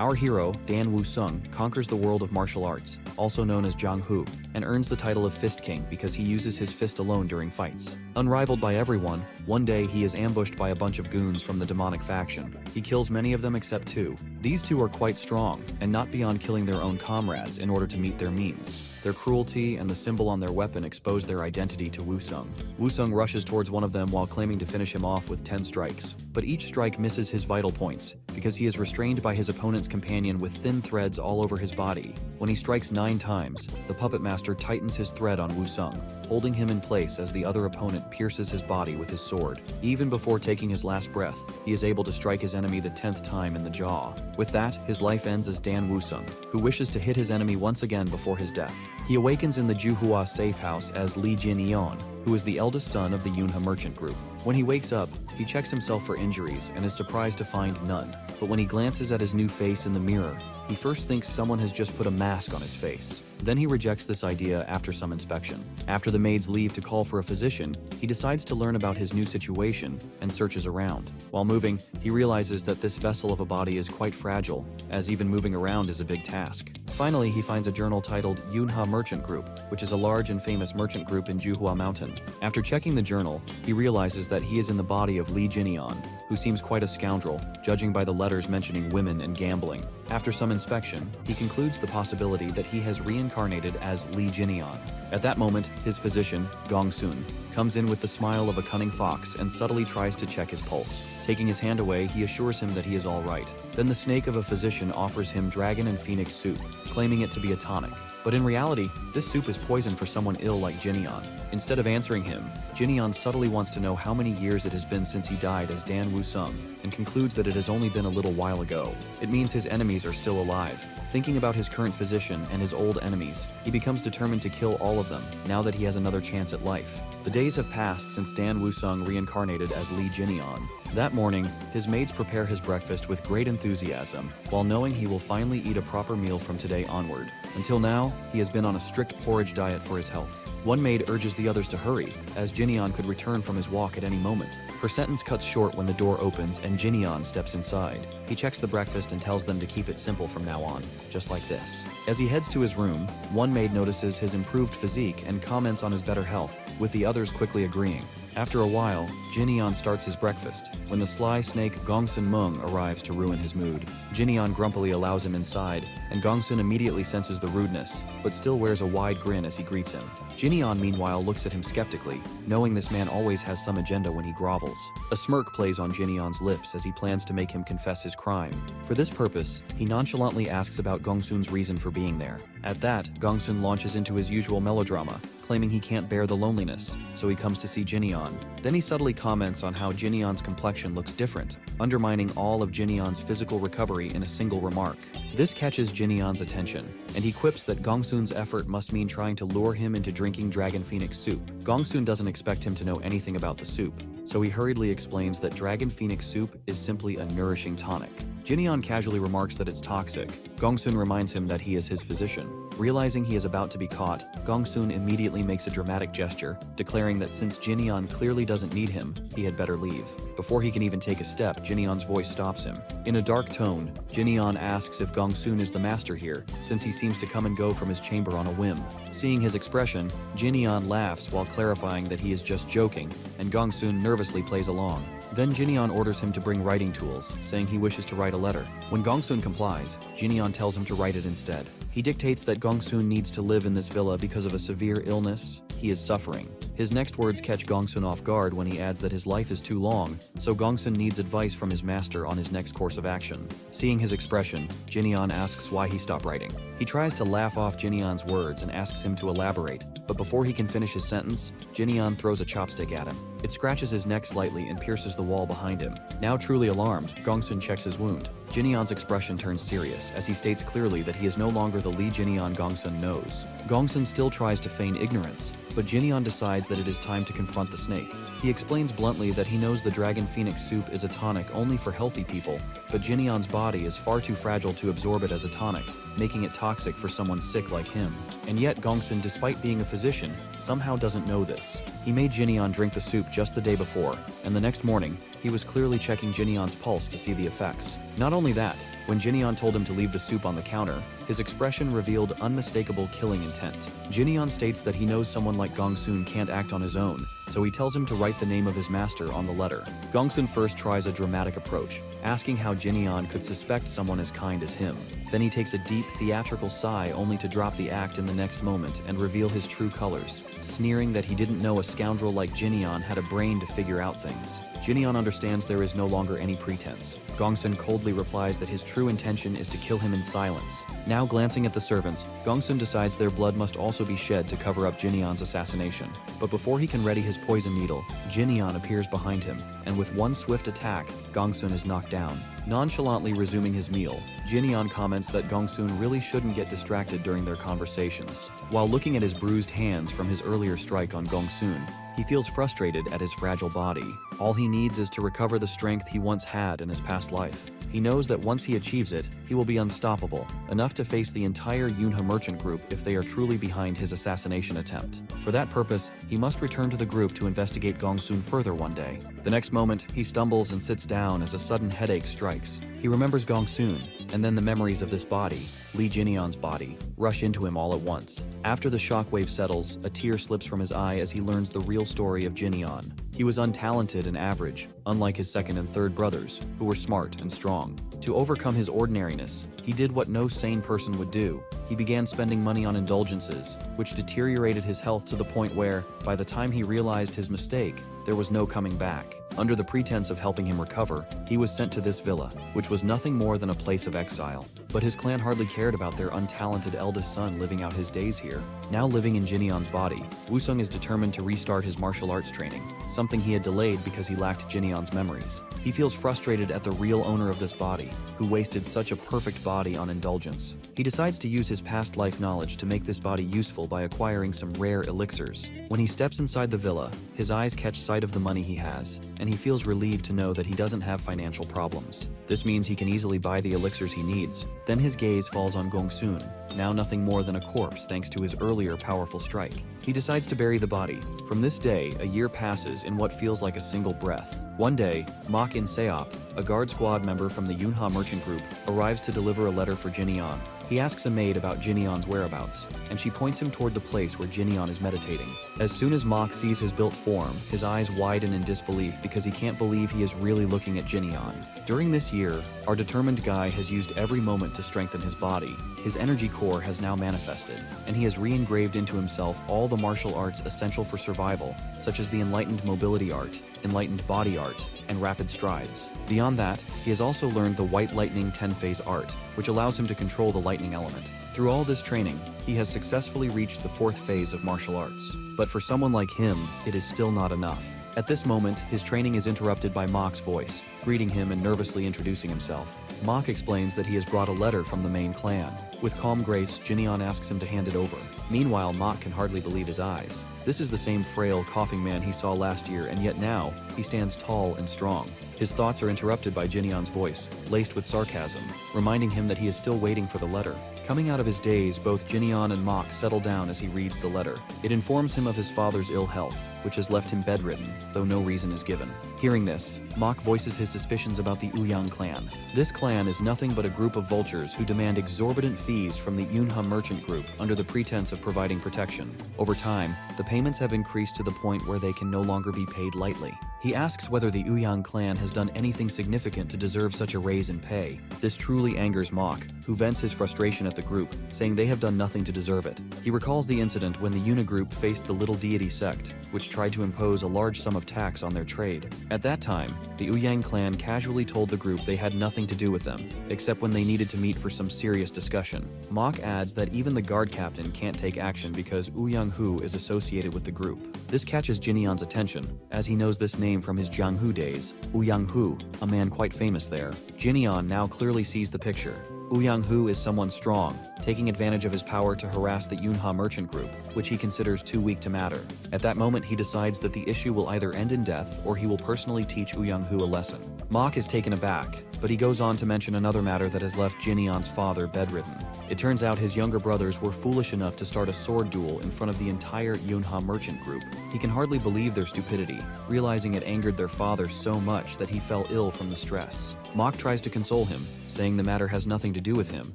Our hero, Dan Woo-sung, conquers the world of martial arts, also known as Jang Hu, and earns the title of Fist King because he uses his fist alone during fights. Unrivaled by everyone, one day he is ambushed by a bunch of goons from the demonic faction. He kills many of them except two. These two are quite strong, and not beyond killing their own comrades in order to meet their means. Their cruelty and the symbol on their weapon expose their identity to Woo-sung. Woo-sung rushes towards one of them while claiming to finish him off with 10 strikes. But each strike misses his vital points, because he is restrained by his opponent's companion with thin threads all over his body. When he strikes 9 times, the puppet master tightens his thread on Woo-sung, holding him in place as the other opponent pierces his body with his sword. Even before taking his last breath, he is able to strike his enemy the 10th time in the jaw. With that, his life ends as Dan Woo-sung, who wishes to hit his enemy once again before his death. He awakens in the Juhua safe house as Lee Jin-yeon, who is the eldest son of the Yunha merchant group. When he wakes up, he checks himself for injuries and is surprised to find none. But when he glances at his new face in the mirror, he first thinks someone has just put a mask on his face. Then he rejects this idea after some inspection. After the maids leave to call for a physician, he decides to learn about his new situation and searches around. While moving, he realizes that this vessel of a body is quite fragile, as even moving around is a big task. Finally, he finds a journal titled Yunha Merchant Group, which is a large and famous merchant group in Juhua Mountain. After checking the journal, he realizes that he is in the body of Lee Jin-yeon, who seems quite a scoundrel, judging by the letters mentioning women and gambling. After some inspection, he concludes the possibility that he has reincarnated as Lee Jin-yeon. At that moment, his physician, Gong-sun, comes in with the smile of a cunning fox and subtly tries to check his pulse. Taking his hand away, he assures him that he is all right. Then the snake of a physician offers him dragon and phoenix soup, claiming it to be a tonic. But in reality, this soup is poison for someone ill like Jin-yeon. Instead of answering him, Jin-yeon subtly wants to know how many years it has been since he died as Dan Woo-sung, and concludes that it has only been a little while ago. It means his enemies are still alive. Thinking about his current physician and his old enemies, he becomes determined to kill all of them, now that he has another chance at life. The days have passed since Dan Woo-sung reincarnated as Lee Jin-yeon. That morning, his maids prepare his breakfast with great enthusiasm, while knowing he will finally eat a proper meal from today onward. Until now, he has been on a strict porridge diet for his health. One maid urges the others to hurry, as Jin-yeon could return from his walk at any moment. Her sentence cuts short when the door opens and Jin-yeon steps inside. He checks the breakfast and tells them to keep it simple from now on, just like this. As he heads to his room, one maid notices his improved physique and comments on his better health, with the others quickly agreeing. After a while, Jin-yeon starts his breakfast, when the sly snake Gong-sun Mung arrives to ruin his mood. Jin-yeon grumpily allows him inside, and Gong-sun immediately senses the rudeness, but still wears a wide grin as he greets him. Jin-yeon meanwhile looks at him skeptically, knowing this man always has some agenda when he grovels. A smirk plays on Jin-yeon's lips as he plans to make him confess his crime. For this purpose, he nonchalantly asks about Gong-sun's reason for being there. At that, Gong-sun launches into his usual melodrama, claiming he can't bear the loneliness, so he comes to see Jin-yeon. Then he subtly comments on how Jin-yeon's complexion looks different, undermining all of Jin-yeon's physical recovery in a single remark. This catches Jin-yeon's attention, and he quips that Gong-sun's effort must mean trying to lure him into drinking dragon phoenix soup. Gong-sun doesn't expect him to know anything about the soup, so he hurriedly explains that dragon phoenix soup is simply a nourishing tonic. Jin-yeon casually remarks that it's toxic. Gong-sun reminds him that he is his physician. Realizing he is about to be caught, Gong-sun immediately makes a dramatic gesture, declaring that since Jin-yeon clearly doesn't need him, he had better leave. Before he can even take a step, Jin-yeon's voice stops him. In a dark tone, Jin-yeon asks if Gong-sun is the master here, since he seems to come and go from his chamber on a whim. Seeing his expression, Jin-yeon laughs while clarifying that he is just joking, and Gong-sun nervously plays along. Then Jin-yeon orders him to bring writing tools, saying he wishes to write a letter. When Gong-sun complies, Jin-yeon tells him to write it instead. He dictates that Gong-sun needs to live in this villa because of a severe illness. He is suffering. His next words catch Gong-sun off guard when he adds that his life is too long, so Gong-sun needs advice from his master on his next course of action. Seeing his expression, Jin-yeon asks why he stopped writing. He tries to laugh off Jin-yeon's words and asks him to elaborate, but before he can finish his sentence, Jin-yeon throws a chopstick at him. It scratches his neck slightly and pierces the wall behind him. Now truly alarmed, Gong-sun checks his wound. Jin-yeon's expression turns serious as he states clearly that he is no longer the Lee Jin-yeon Gong-sun knows. Gong-sun still tries to feign ignorance, but Jin-yeon decides that it is time to confront the snake. He explains bluntly that he knows the dragon phoenix soup is a tonic only for healthy people, but Jin-yeon's body is far too fragile to absorb it as a tonic, making it toxic for someone sick like him. And yet Gong-sun, despite being a physician, somehow doesn't know this. He made Jin-yeon drink the soup just the day before, and the next morning, he was clearly checking Jin-yeon's pulse to see the effects. Not only that, when Jinyeon told him to leave the soup on the counter, his expression revealed unmistakable killing intent. Jinyeon states that he knows someone like Gongsun can't act on his own, so he tells him to write the name of his master on the letter. Gongsun first tries a dramatic approach, asking how Jinyeon could suspect someone as kind as him. Then he takes a deep theatrical sigh only to drop the act in the next moment and reveal his true colors, sneering that he didn't know a scoundrel like Jinyeon had a brain to figure out things. Jinyeon understands there is no longer any pretense. Gongsun coldly replies that his true intention is to kill him in silence. Now glancing at the servants, Gongsun decides their blood must also be shed to cover up Jinyeon's assassination. But before he can ready his poison needle, Jinyeon appears behind him, and with one swift attack, Gongsun is knocked down. Nonchalantly resuming his meal, Jinyeon comments that Gongsun really shouldn't get distracted during their conversations. While looking at his bruised hands from his earlier strike on Gongsun, he feels frustrated at his fragile body. All he needs is to recover the strength he once had in his past life. He knows that once he achieves it, he will be unstoppable, enough to face the entire Yunha merchant group if they are truly behind his assassination attempt. For that purpose, he must return to the group to investigate Gongsun further one day. The next moment, he stumbles and sits down as a sudden headache strikes. He remembers Gongsun, and then the memories of this body, Lee Jinyeon's body, rush into him all at once. After the shockwave settles, a tear slips from his eye as he learns the real story of Jinyeon. He was untalented and average, unlike his second and third brothers, who were smart and strong. To overcome his ordinariness, he did what no sane person would do. He began spending money on indulgences, which deteriorated his health to the point where, by the time he realized his mistake, there was no coming back. Under the pretense of helping him recover, he was sent to this villa, which was nothing more than a place of exile. But his clan hardly cared about their untalented eldest son living out his days here. Now living in Jinyeon's body, Wusung is determined to restart his martial arts training, something he had delayed because he lacked Jinyeon's memories. He feels frustrated at the real owner of this body, who wasted such a perfect body on indulgence. He decides to use his past life knowledge to make this body useful by acquiring some rare elixirs. When he steps inside the villa, his eyes catch sight of the money he has, and he feels relieved to know that he doesn't have financial problems. This means he can easily buy the elixirs he needs. Then his gaze falls on Gongsun, now nothing more than a corpse thanks to his earlier powerful strike. He decides to bury the body. From this day, a year passes in what feels like a single breath. One day, Mok In Seop, a guard squad member from the Yunha merchant group, arrives to deliver a letter for Jinyeon. He asks a maid about Jinyeon's whereabouts, and she points him toward the place where Jinyeon is meditating. As soon as Mok sees his built form, his eyes widen in disbelief because he can't believe he is really looking at Jinyeon. During this year, our determined guy has used every moment to strengthen his body. His energy core has now manifested, and he has re-engraved into himself all the martial arts essential for survival, such as the enlightened mobility art, enlightened body art, and rapid strides. Beyond that, he has also learned the White Lightning 10-phase art, which allows him to control the lightning element. Through all this training, he has successfully reached the 4th phase of martial arts. But for someone like him, it is still not enough. At this moment, his training is interrupted by Mok's voice, greeting him and nervously introducing himself. Mok explains that he has brought a letter from the main clan. With calm grace, Jinyeon asks him to hand it over. Meanwhile, Mok can hardly believe his eyes. This is the same frail, coughing man he saw last year, and yet now, he stands tall and strong. His thoughts are interrupted by Jinyeon's voice, laced with sarcasm, reminding him that he is still waiting for the letter. Coming out of his daze, both Jinyeon and Mok settle down as he reads the letter. It informs him of his father's ill health, which has left him bedridden, though no reason is given. Hearing this, Mok voices his suspicions about the Uang clan. This clan is nothing but a group of vultures who demand exorbitant fees from the Yunha merchant group under the pretense of providing protection. Over time, the payments have increased to the point where they can no longer be paid lightly. He asks whether the Uang clan has done anything significant to deserve such a raise in pay. This truly angers Mok, who vents his frustration at the group, saying they have done nothing to deserve it. He recalls the incident when the Yuna group faced the Little Deity sect, which tried to impose a large sum of tax on their trade. At that time, the Uang clan casually told the group they had nothing to do with them, except when they needed to meet for some serious discussion. Mok adds that even the guard captain can't take action because Uang Hu is associated with the group. This catches Jinyeon's attention, as he knows this name from his Jang Hu days. Uang Hu, a man quite famous there. Jinyeon now clearly sees the picture. Uang Hu is someone strong, taking advantage of his power to harass the Yunha merchant group, which he considers too weak to matter. At that moment, he decides that the issue will either end in death or he will personally teach Uang Hu a lesson. Mok is taken aback, but he goes on to mention another matter that has left Jinyeon's father bedridden. It turns out his younger brothers were foolish enough to start a sword duel in front of the entire Yunha merchant group. He can hardly believe their stupidity, realizing it angered their father so much that he fell ill from the stress. Mok tries to console him, saying the matter has nothing to do with him,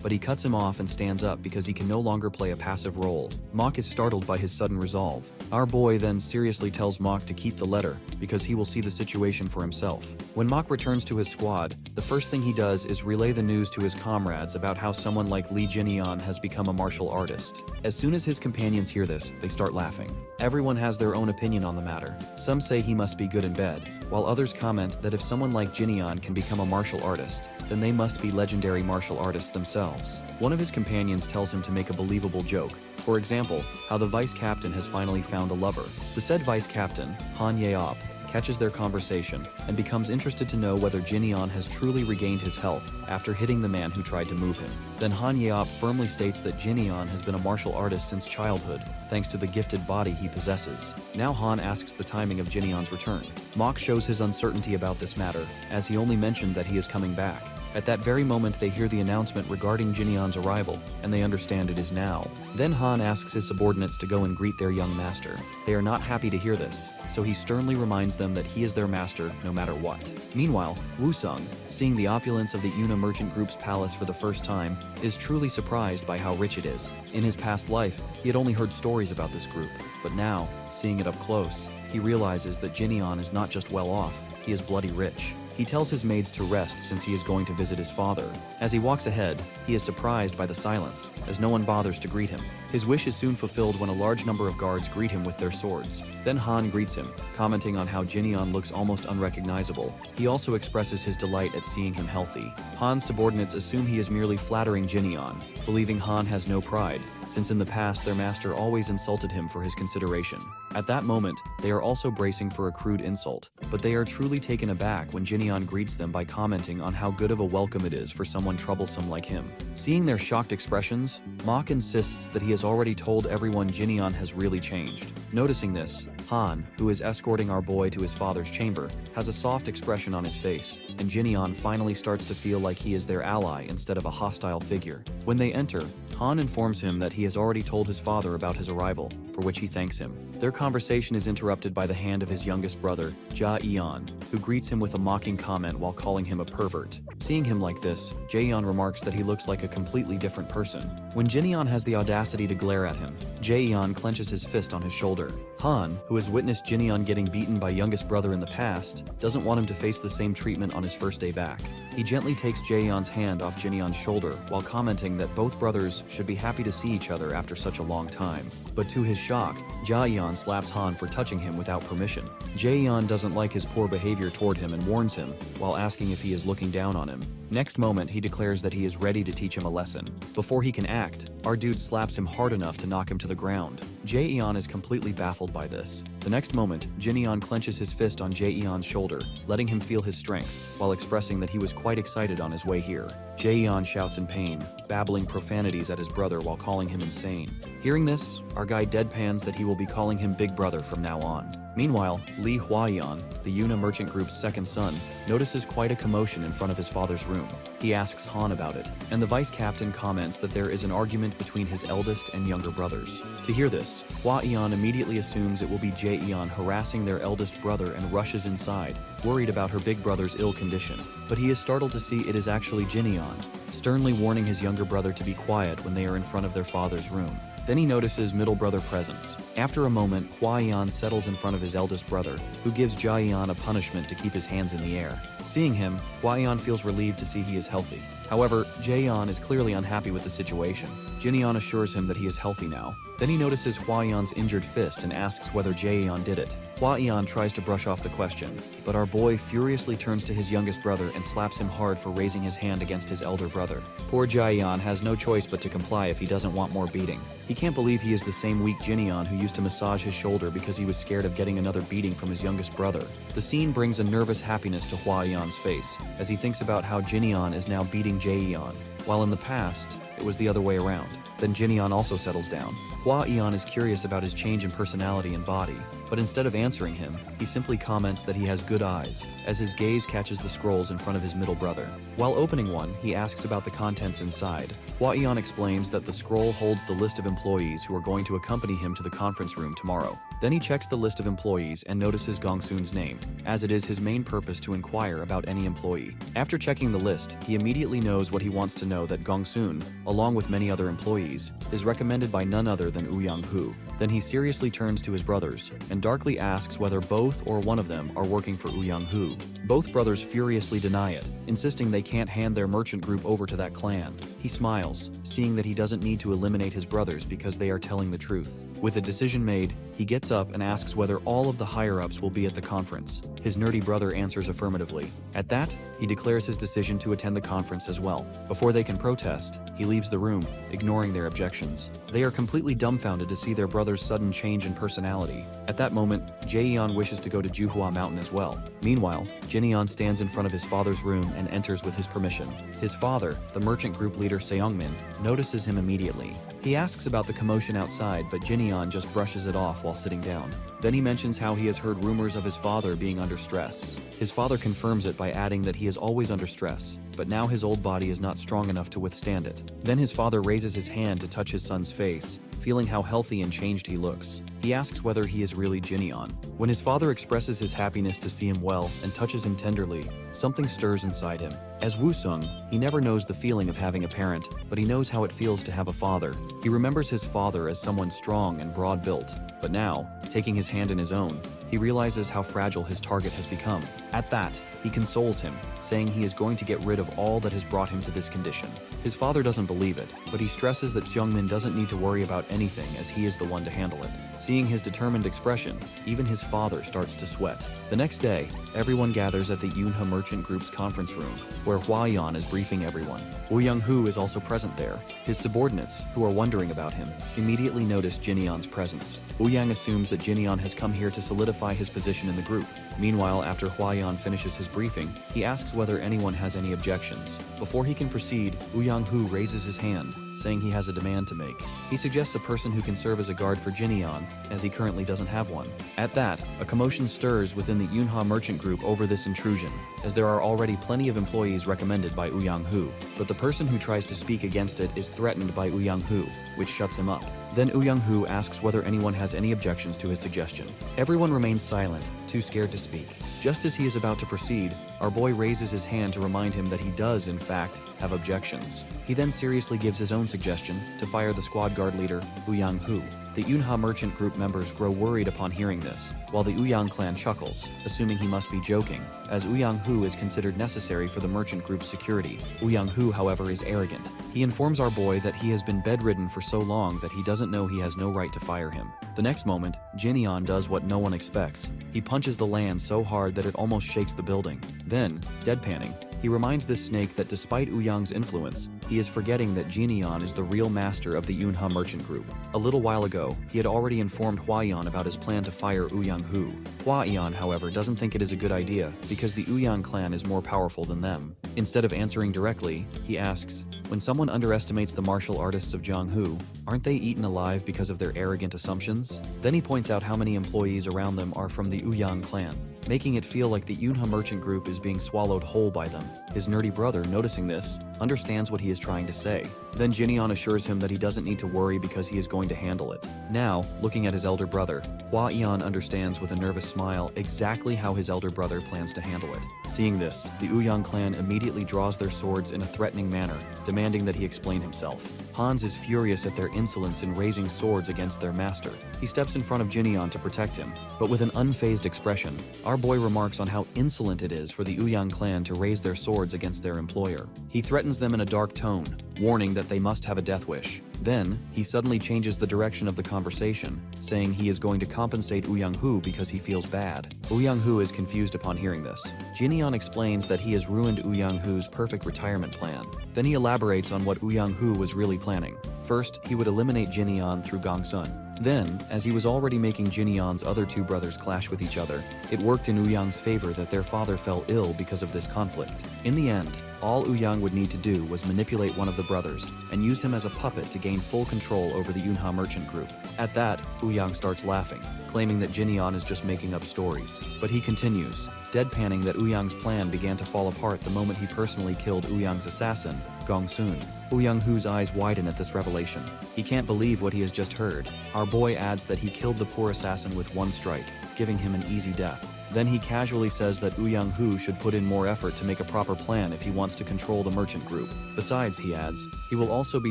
but he cuts him off and stands up because he can no longer play a passive role. Mok is startled by his sudden resolve. Our boy then seriously tells Mok to keep the letter because he will see the situation for himself. When Mok returns to his squad, the first thing he does is relay the news to his comrades about how someone like Lee Jinian has become a martial artist. As soon as his companions hear this, they start laughing. Everyone has their own opinion on the matter. Some say he must be good in bed, while others comment that if someone like Jinian can become a martial artist, then they must be legendary martial artists themselves. One of his companions tells him to make a believable joke. For example, how the vice captain has finally found a lover. The said vice captain, Han Yeop, catches their conversation and becomes interested to know whether Jinian has truly regained his health after hitting the man who tried to move him. Then Han Yeop firmly states that Jinian has been a martial artist since childhood, thanks to the gifted body he possesses. Now Han asks the timing of Jinian's return. Mok shows his uncertainty about this matter, as he only mentioned that he is coming back. At that very moment, they hear the announcement regarding Jinian's arrival, and they understand it is now. Then Han asks his subordinates to go and greet their young master. They are not happy to hear this, so he sternly reminds them that he is their master no matter what. Meanwhile, Wusung, seeing the opulence of the Una merchant group's palace for the first time, is truly surprised by how rich it is. In his past life, he had only heard stories about this group, but now, seeing it up close, he realizes that Jinian is not just well off, he is bloody rich. He tells his maids to rest since he is going to visit his father. As he walks ahead, he is surprised by the silence, as no one bothers to greet him. His wish is soon fulfilled when a large number of guards greet him with their swords. Then Han greets him, commenting on how Jinian looks almost unrecognizable. He also expresses his delight at seeing him healthy. Han's subordinates assume he is merely flattering Jinian, believing Han has no pride, since in the past their master always insulted him for his consideration. At that moment, they are also bracing for a crude insult, but they are truly taken aback when Jinian greets them by commenting on how good of a welcome it is for someone troublesome like him. Seeing their shocked expressions, Mok insists that he has already told everyone Jinian has really changed. Noticing this, Han, who is escorting our boy to his father's chamber, has a soft expression on his face, and Jinian finally starts to feel like he is their ally instead of a hostile figure. When they enter, Han informs him that he has already told his father about his arrival, for which he thanks him. Their conversation is interrupted by the hand of his youngest brother, Jae-yeon, who greets him with a mocking comment while calling him a pervert. Seeing him like this, Jae-yeon remarks that he looks like a completely different person. When Jinian has the audacity to glare at him, Jae-yeon clenches his fist on his shoulder. Han, who has witnessed Jinian getting beaten by youngest brother in the past, doesn't want him to face the same treatment on his first day back. He gently takes Jae-yeon's hand off Jinian's shoulder while commenting that both brothers should be happy to see each other after such a long time. But to his shock, Jae-yeon slaps Han for touching him without permission. Jae-yeon doesn't like his poor behavior toward him and warns him, while asking if he is looking down on him. Next moment, he declares that he is ready to teach him a lesson. Before he can act, our dude slaps him hard enough to knock him to the ground. Jae-yeon is completely baffled by this. The next moment, Jinian clenches his fist on Jae-yeon's shoulder, letting him feel his strength, while expressing that he was quite excited on his way here. Jae-yeon shouts in pain, babbling profanities at his brother while calling him insane. Hearing this, our guy deadpans that he will be calling him Big Brother from now on. Meanwhile, Lee Hwa-yeon, the Una merchant group's second son, notices quite a commotion in front of his father's room. He asks Han about it, and the vice captain comments that there is an argument between his eldest and younger brothers. To hear this, Hwa-yeon immediately assumes it will be Jae-yeon harassing their eldest brother and rushes inside, worried about her big brother's ill condition. But he is startled to see it is actually Jinian, sternly warning his younger brother to be quiet when they are in front of their father's room. Then he notices middle brother presence. After a moment, Hwa-yeon settles in front of his eldest brother, who gives Jae-yeon a punishment to keep his hands in the air. Seeing him, Hwa-yeon feels relieved to see he is healthy. However, Jae-yeon is clearly unhappy with the situation. Jinian assures him that he is healthy now. Then he notices Hwa-yeon's injured fist and asks whether Jae-yeon did it. Hwa-yeon tries to brush off the question, but our boy furiously turns to his youngest brother and slaps him hard for raising his hand against his elder brother. Poor Jae-yeon has no choice but to comply if he doesn't want more beating. He can't believe he is the same weak Jinian who used to massage his shoulder because he was scared of getting another beating from his youngest brother. The scene brings a nervous happiness to Hwa-yeon's face, as he thinks about how Jinian is now beating Jae-yeon, while in the past, it was the other way around. Then Jinyan also settles down. Hua Yan is curious about his change in personality and body, but instead of answering him, he simply comments that he has good eyes, as his gaze catches the scrolls in front of his middle brother. While opening one, he asks about the contents inside. Hua Yan explains that the scroll holds the list of employees who are going to accompany him to the conference room tomorrow. Then he checks the list of employees and notices Gongsun's name, as it is his main purpose to inquire about any employee. After checking the list, he immediately knows what he wants to know, that Gongsun, along with many other employees, is recommended by none other than Uang Hu. Then he seriously turns to his brothers and darkly asks whether both or one of them are working for Uang Hu. Both brothers furiously deny it, insisting they can't hand their merchant group over to that clan. He smiles, seeing that he doesn't need to eliminate his brothers because they are telling the truth. With a decision made, he gets up and asks whether all of the higher-ups will be at the conference. His nerdy brother answers affirmatively. At that, he declares his decision to attend the conference as well. Before they can protest, he leaves the room, ignoring their objections. They are completely dumbfounded to see their brother's sudden change in personality. At that moment, Jaeyeon wishes to go to Juhua Mountain as well. Meanwhile, Jinyeon stands in front of his father's room and enters with his permission. His father, the merchant group leader Seongmin, notices him immediately. He asks about the commotion outside, but Jinyeon just brushes it off while sitting down. Then he mentions how he has heard rumors of his father being under stress. His father confirms it by adding that he is always under stress, but now his old body is not strong enough to withstand it. Then his father raises his hand to touch his son's face, feeling how healthy and changed he looks. He asks whether he is really Jinyeon. When his father expresses his happiness to see him well and touches him tenderly, something stirs inside him. As Woo-sung, he never knows the feeling of having a parent, but he knows how it feels to have a father. He remembers his father as someone strong and broad-built, but now, taking his hand in his own, he realizes how fragile his target has become. At that, he consoles him, saying he is going to get rid of all that has brought him to this condition. His father doesn't believe it, but he stresses that Seongmin doesn't need to worry about anything as he is the one to handle it. Seeing his determined expression, even his father starts to sweat. The next day, everyone gathers at the Yunha Merchant Group's conference room, where Hua Yan is briefing everyone. Uang Hu is also present there. His subordinates, who are wondering about him, immediately notice Jinyeon's presence. Uang assumes that Jinyeon has come here to solidify his position in the group. Meanwhile, after Hua Yan finishes his briefing, he asks whether anyone has any objections. Before he can proceed, Uang Hu raises his hand, saying he has a demand to make. He suggests a person who can serve as a guard for Jinyeon, as he currently doesn't have one. At that, a commotion stirs within the Yunha Merchant Group over this intrusion, as there are already plenty of employees recommended by Uang Hu. But the person who tries to speak against it is threatened by Uang Hu, which shuts him up. Then Uang Hu asks whether anyone has any objections to his suggestion. Everyone remains silent, too scared to speak. Just as he is about to proceed, our boy raises his hand to remind him that he does, in fact, have objections. He then seriously gives his own suggestion to fire the squad guard leader, Uang Hu. The Yunha Merchant Group members grow worried upon hearing this, while the Uang clan chuckles, assuming he must be joking, as Uang Hu is considered necessary for the Merchant Group's security. Uang Hu, however, is arrogant. He informs our boy that he has been bedridden for so long that he doesn't know he has no right to fire him. The next moment, Jinyeon does what no one expects. He punches the land so hard that it almost shakes the building. Then, deadpanning, he reminds this snake that despite Uyang's influence, he is forgetting that Jinyeon is the real master of the Yunha Merchant Group. A little while ago, he had already informed Hua Yan about his plan to fire Uang Hu. Hua Yan, however, doesn't think it is a good idea because the Uang clan is more powerful than them. Instead of answering directly, he asks, when someone underestimates the martial artists of Jang, aren't they eaten alive because of their arrogant assumptions? Then he points out how many employees around them are from the Uang clan, making it feel like the Yunha Merchant Group is being swallowed whole by them. His nerdy brother, noticing this, understands what he is trying to say. Then Jinyeon assures him that he doesn't need to worry because he is going to handle it. Now, looking at his elder brother, Hua Yan understands with a nervous smile exactly how his elder brother plans to handle it. Seeing this, the Uang clan immediately draws their swords in a threatening manner, demanding that he explain himself. Hans is furious at their insolence in raising swords against their master. He steps in front of Jinyeon to protect him, but with an unfazed expression, our boy remarks on how insolent it is for the Uang clan to raise their swords against their employer. He threatens them in a dark tone, warning that they must have a death wish. Then, he suddenly changes the direction of the conversation, saying he is going to compensate Uang Hu because he feels bad. Uang Hu is confused upon hearing this. Jinyeon explains that he has ruined Uang Hu's perfect retirement plan. Then he elaborates on what Uang Hu was really planning. First, he would eliminate Jinyeon through Gongsun. Then, as he was already making Jinyeon's other two brothers clash with each other, it worked in Uyang's favor that their father fell ill because of this conflict. In the end, All Uang would need to do was manipulate one of the brothers and use him as a puppet to gain full control over the Yunha merchant group. At that, Uang starts laughing, claiming that Jinyan is just making up stories. But he continues, deadpanning that Uyang's plan began to fall apart the moment he personally killed Uyang's assassin, Gong Sun. Uyang Hu's eyes widen at this revelation. He can't believe what he has just heard. Our boy adds that he killed the poor assassin with one strike, giving him an easy death. Then he casually says that Uang Hu should put in more effort to make a proper plan if he wants to control the merchant group. Besides, he adds, he will also be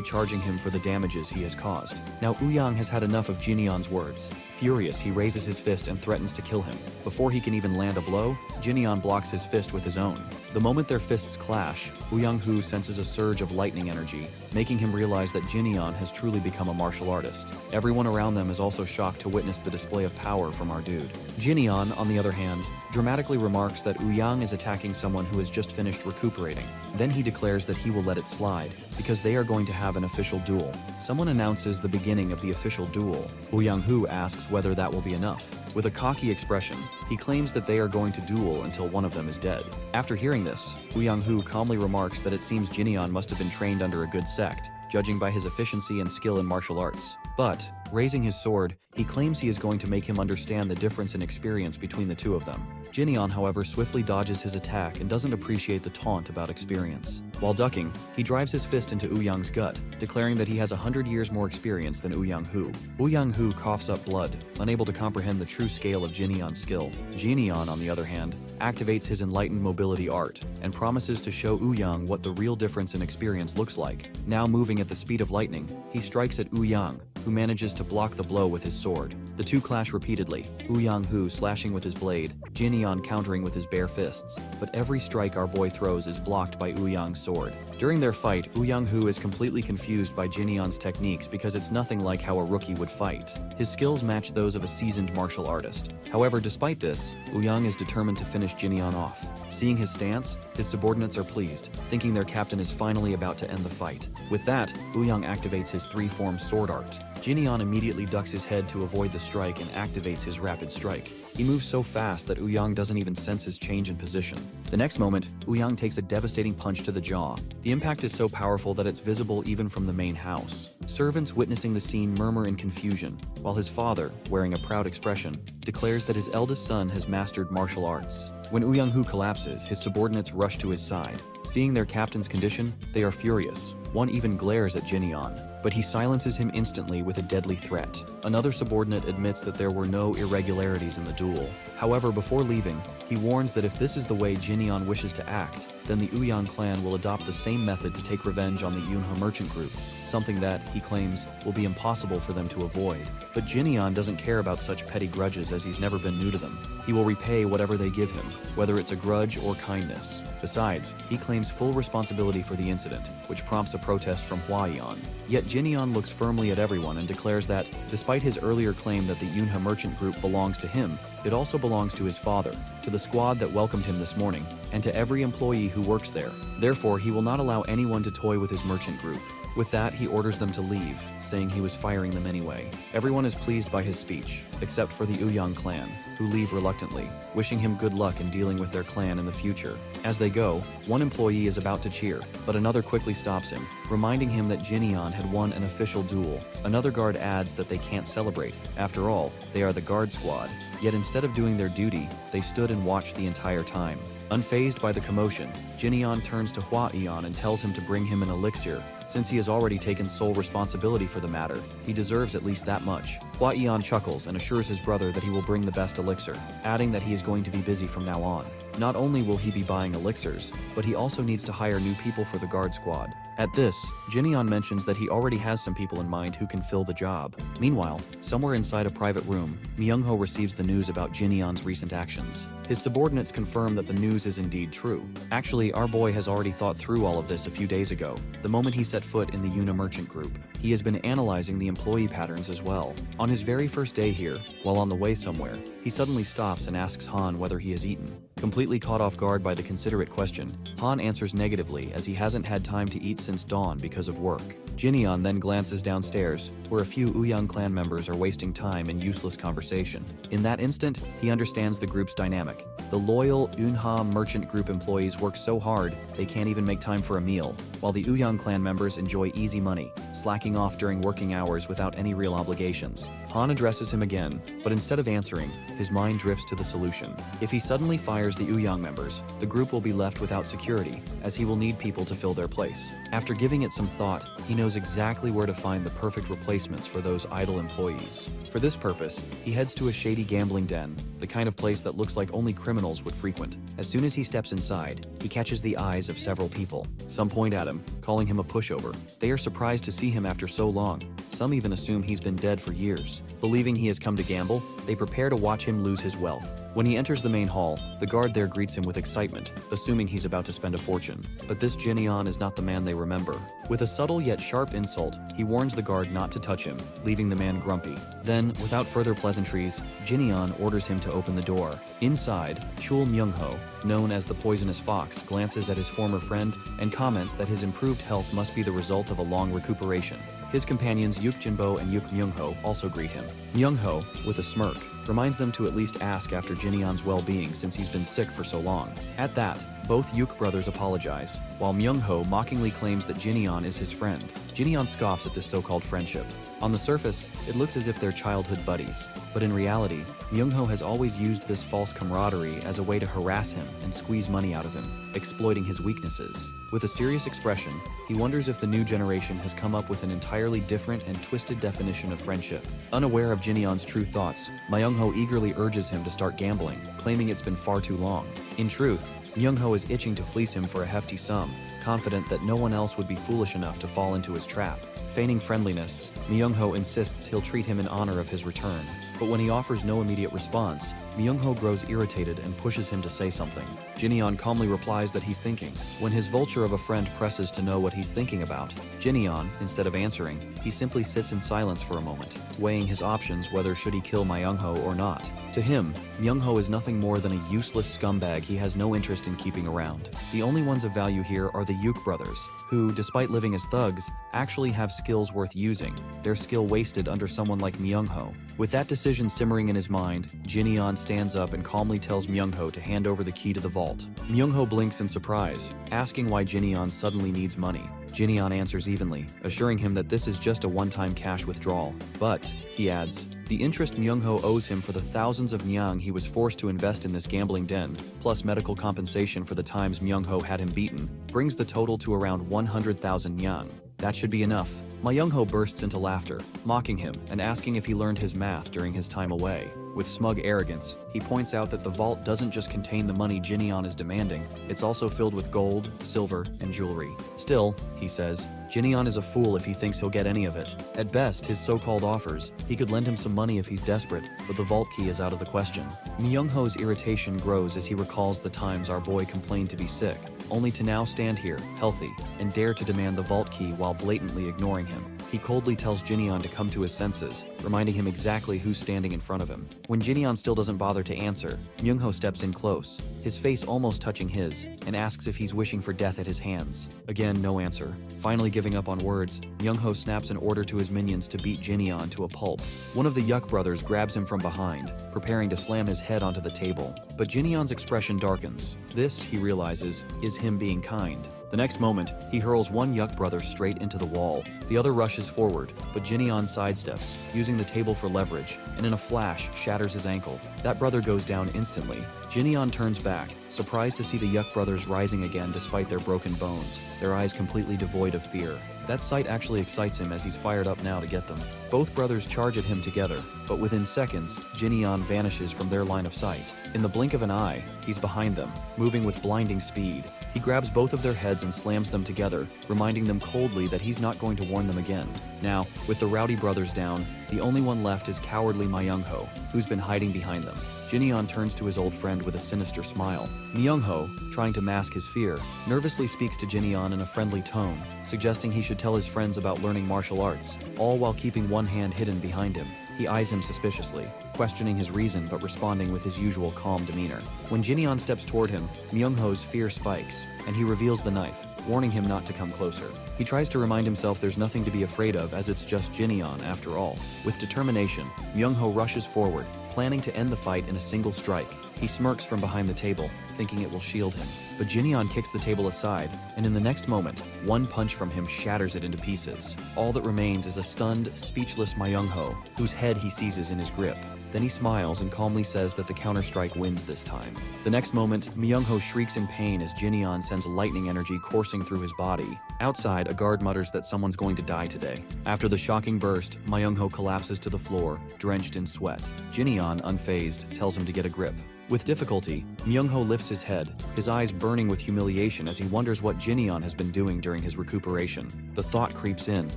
charging him for the damages he has caused. Now Uyang has had enough of Jinyan's words. Furious, he raises his fist and threatens to kill him. Before he can even land a blow, Jinyan blocks his fist with his own. The moment their fists clash, Uang Hu senses a surge of lightning energy, making him realize that Jinyan has truly become a martial artist. Everyone around them is also shocked to witness the display of power from our dude. Jinyan, on the other hand, dramatically remarks that Uyang is attacking someone who has just finished recuperating. Then he declares that he will let it slide, because they are going to have an official duel. Someone announces the beginning of the official duel. Uang Hu asks whether that will be enough. With a cocky expression, he claims that they are going to duel until one of them is dead. After hearing this, Uang Hu calmly remarks that it seems Jinyan must have been trained under a good sect, judging by his efficiency and skill in martial arts. But, raising his sword, he claims he is going to make him understand the difference in experience between the two of them. Jinyan, however, swiftly dodges his attack and doesn't appreciate the taunt about experience. While ducking, he drives his fist into Uyang's gut, declaring that he has 100 years more experience than Uang Hu. Uang Hu coughs up blood, unable to comprehend the true scale of Jinyan's skill. Jinyan, on the other hand, activates his enlightened mobility art and promises to show Uyang what the real difference in experience looks like. Now moving at the speed of lightning, he strikes at Uyang, who manages to block the blow with his sword. The two clash repeatedly, Uang Hu slashing with his blade, Jinyan countering with his bare fists, but every strike our boy throws is blocked by Uyang's sword. During their fight, Uang Hu is completely confused by Jinyan's techniques because it's nothing like how a rookie would fight. His skills match those of a seasoned martial artist. However, despite this, Uyang is determined to finish Jinyan off. Seeing his stance, his subordinates are pleased, thinking their captain is finally about to end the fight. With that, Uyang activates his three-form sword art. Jinyan immediately ducks his head to avoid the strike and activates his rapid strike. He moves so fast that Uyang doesn't even sense his change in position. The next moment, Uyang takes a devastating punch to the jaw. The impact is so powerful that it's visible even from the main house. Servants witnessing the scene murmur in confusion, while his father, wearing a proud expression, declares that his eldest son has mastered martial arts. When Uang Hu collapses, his subordinates rush to his side. Seeing their captain's condition, they are furious. One even glares at Jinyan, but he silences him instantly with a deadly threat. Another subordinate admits that there were no irregularities in the duel. However, before leaving, he warns that if this is the way Jinyan wishes to act, then the Uyang clan will adopt the same method to take revenge on the Yunha merchant group, something that, he claims, will be impossible for them to avoid. But Jinyan doesn't care about such petty grudges as he's never been new to them. He will repay whatever they give him, whether it's a grudge or kindness. Besides, he claims full responsibility for the incident, which prompts a protest from Huaiyan. Yet Jinyan looks firmly at everyone and declares that, despite his earlier claim that the Yunha merchant group belongs to him, it also belongs to his father, to the squad that welcomed him this morning, and to every employee who works there. Therefore, he will not allow anyone to toy with his merchant group. With that, he orders them to leave, saying he was firing them anyway. Everyone is pleased by his speech, except for the Uyang clan, who leave reluctantly, wishing him good luck in dealing with their clan in the future. As they go, one employee is about to cheer, but another quickly stops him, reminding him that Jinyan had won an official duel. Another guard adds that they can't celebrate. After all, they are the guard squad. Yet instead of doing their duty, they stood and watched the entire time. Unfazed by the commotion, Jinyan turns to Huaiyan and tells him to bring him an elixir. Since he has already taken sole responsibility for the matter, he deserves at least that much. Huaiyan chuckles and assures his brother that he will bring the best elixir, adding that he is going to be busy from now on. Not only will he be buying elixirs, but he also needs to hire new people for the guard squad. At this, Jinyan mentions that he already has some people in mind who can fill the job. Meanwhile, somewhere inside a private room, Myung-ho receives the news about Jinyan's recent actions. His subordinates confirm that the news is indeed true. Actually, our boy has already thought through all of this a few days ago. The moment he set foot in the Una merchant group. He has been analyzing the employee patterns as well. On his very first day here, while on the way somewhere, he suddenly stops and asks Han whether he has eaten. Completely caught off guard by the considerate question, Han answers negatively as he hasn't had time to eat since dawn because of work. Jinyeon then glances downstairs, where a few Uang clan members are wasting time in useless conversation. In that instant, he understands the group's dynamic. The loyal Unha merchant group employees work so hard they can't even make time for a meal, while the Uang clan members enjoy easy money, slacking off during working hours without any real obligations. Han addresses him again, but instead of answering, his mind drifts to the solution. If he suddenly fires the Uang members, the group will be left without security, as he will need people to fill their place. After giving it some thought, he knows exactly where to find the perfect replacements for those idle employees. For this purpose, he heads to a shady gambling den, the kind of place that looks like only criminals would frequent. As soon as he steps inside, he catches the eyes of several people. Some point at him, calling him a pushover. They are surprised to see him after so long. Some even assume he's been dead for years. Believing he has come to gamble, they prepare to watch him lose his wealth. When he enters the main hall, the guard there greets him with excitement, assuming he's about to spend a fortune. But this Jinyeon is not the man they remember. With a subtle yet sharp insult, he warns the guard not to touch him, leaving the man grumpy. Then, without further pleasantries, Jinyeon orders him to open the door. Inside, Chul Myung-ho, known as the Poisonous Fox, glances at his former friend and comments that his improved health must be the result of a long recuperation. His companions Yuk Jinbo and Yuk Myung-ho also greet him. Myung-ho, with a smirk, reminds them to at least ask after Jinyeon's well-being since he's been sick for so long. At that, both Yuk brothers apologize, while Myung-ho mockingly claims that Jinyeon is his friend. Jinyeon scoffs at this so-called friendship. On the surface, it looks as if they're childhood buddies, but in reality, Myung-ho has always used this false camaraderie as a way to harass him and squeeze money out of him, exploiting his weaknesses. With a serious expression, he wonders if the new generation has come up with an entirely different and twisted definition of friendship. Unaware of Jinyeon's true thoughts, Myung-ho eagerly urges him to start gambling, claiming it's been far too long. In truth, Myung-ho is itching to fleece him for a hefty sum, confident that no one else would be foolish enough to fall into his trap. Feigning friendliness, Myung-ho insists he'll treat him in honor of his return. But when he offers no immediate response, Myung-ho grows irritated and pushes him to say something. Jinyeon calmly replies that he's thinking. When his vulture of a friend presses to know what he's thinking about, Jinyeon, instead of answering, he simply sits in silence for a moment, weighing his options whether should he kill Myung-ho or not. To him, Myung-ho is nothing more than a useless scumbag he has no interest in keeping around. The only ones of value here are the Yuk brothers, who, despite living as thugs, actually have skills worth using, their skill wasted under someone like Myung-ho. With that decision simmering in his mind, Jinyeon stands up and calmly tells Myung-ho to hand over the key to the vault. Myung-ho blinks in surprise, asking why Jinyeon suddenly needs money. Jinyeon answers evenly, assuring him that this is just a one-time cash withdrawal. But, he adds, the interest Myung-ho owes him for the thousands of nyang he was forced to invest in this gambling den, plus medical compensation for the times Myung-ho had him beaten, brings the total to around 100,000 nyang. That should be enough. Myung-ho bursts into laughter, mocking him and asking if he learned his math during his time away. With smug arrogance, he points out that the vault doesn't just contain the money Jinyeon is demanding, it's also filled with gold, silver, and jewelry. Still, he says, Jinyeon is a fool if he thinks he'll get any of it. At best, his so-called offers, he could lend him some money if he's desperate, but the vault key is out of the question. Myung-ho's irritation grows as he recalls the times our boy complained to be sick, only to now stand here, healthy, and dare to demand the vault key while blatantly ignoring him. He coldly tells Jinyeon to come to his senses, reminding him exactly who's standing in front of him. When Jinyeon still doesn't bother to answer, Myung-ho steps in close, his face almost touching his, and asks if he's wishing for death at his hands. Again, no answer. Finally giving up on words, Myung-ho snaps an order to his minions to beat Jinyeon to a pulp. One of the Yuk brothers grabs him from behind, preparing to slam his head onto the table. But Jinyeon's expression darkens. This, he realizes, is him being kind. The next moment, he hurls one Yuk brother straight into the wall. The other rushes forward, but Jinyeon sidesteps, using the table for leverage, and in a flash, shatters his ankle. That brother goes down instantly. Jinyeon turns back, surprised to see the Yuk brothers rising again despite their broken bones, their eyes completely devoid of fear. That sight actually excites him as he's fired up now to get them. Both brothers charge at him together, but within seconds, Jinyeon vanishes from their line of sight. In the blink of an eye, he's behind them, moving with blinding speed. He grabs both of their heads and slams them together, reminding them coldly that he's not going to warn them again. Now, with the rowdy brothers down, the only one left is cowardly Myung-ho, who's been hiding behind them. Jin turns to his old friend with a sinister smile. Myung-ho, trying to mask his fear, nervously speaks to Jin in a friendly tone, suggesting he should tell his friends about learning martial arts, all while keeping one hand hidden behind him. He eyes him suspiciously, questioning his reason but responding with his usual calm demeanor. When Jin steps toward him, Myung-ho's fear spikes, and he reveals the knife, warning him not to come closer. He tries to remind himself there's nothing to be afraid of, as it's just Jin after all. With determination, Myung-ho rushes forward, planning to end the fight in a single strike. He smirks from behind the table, thinking it will shield him. But Jin kicks the table aside, and in the next moment, one punch from him shatters it into pieces. All that remains is a stunned, speechless Myung-ho, whose head he seizes in his grip. Then he smiles and calmly says that the counter-strike wins this time. The next moment, Myung-ho shrieks in pain as Jin sends lightning energy coursing through his body. Outside, a guard mutters that someone's going to die today. After the shocking burst, Myung-ho collapses to the floor, drenched in sweat. Jin, unfazed, tells him to get a grip. With difficulty, Myung-ho lifts his head, his eyes burning with humiliation as he wonders what Jin has been doing during his recuperation. The thought creeps in,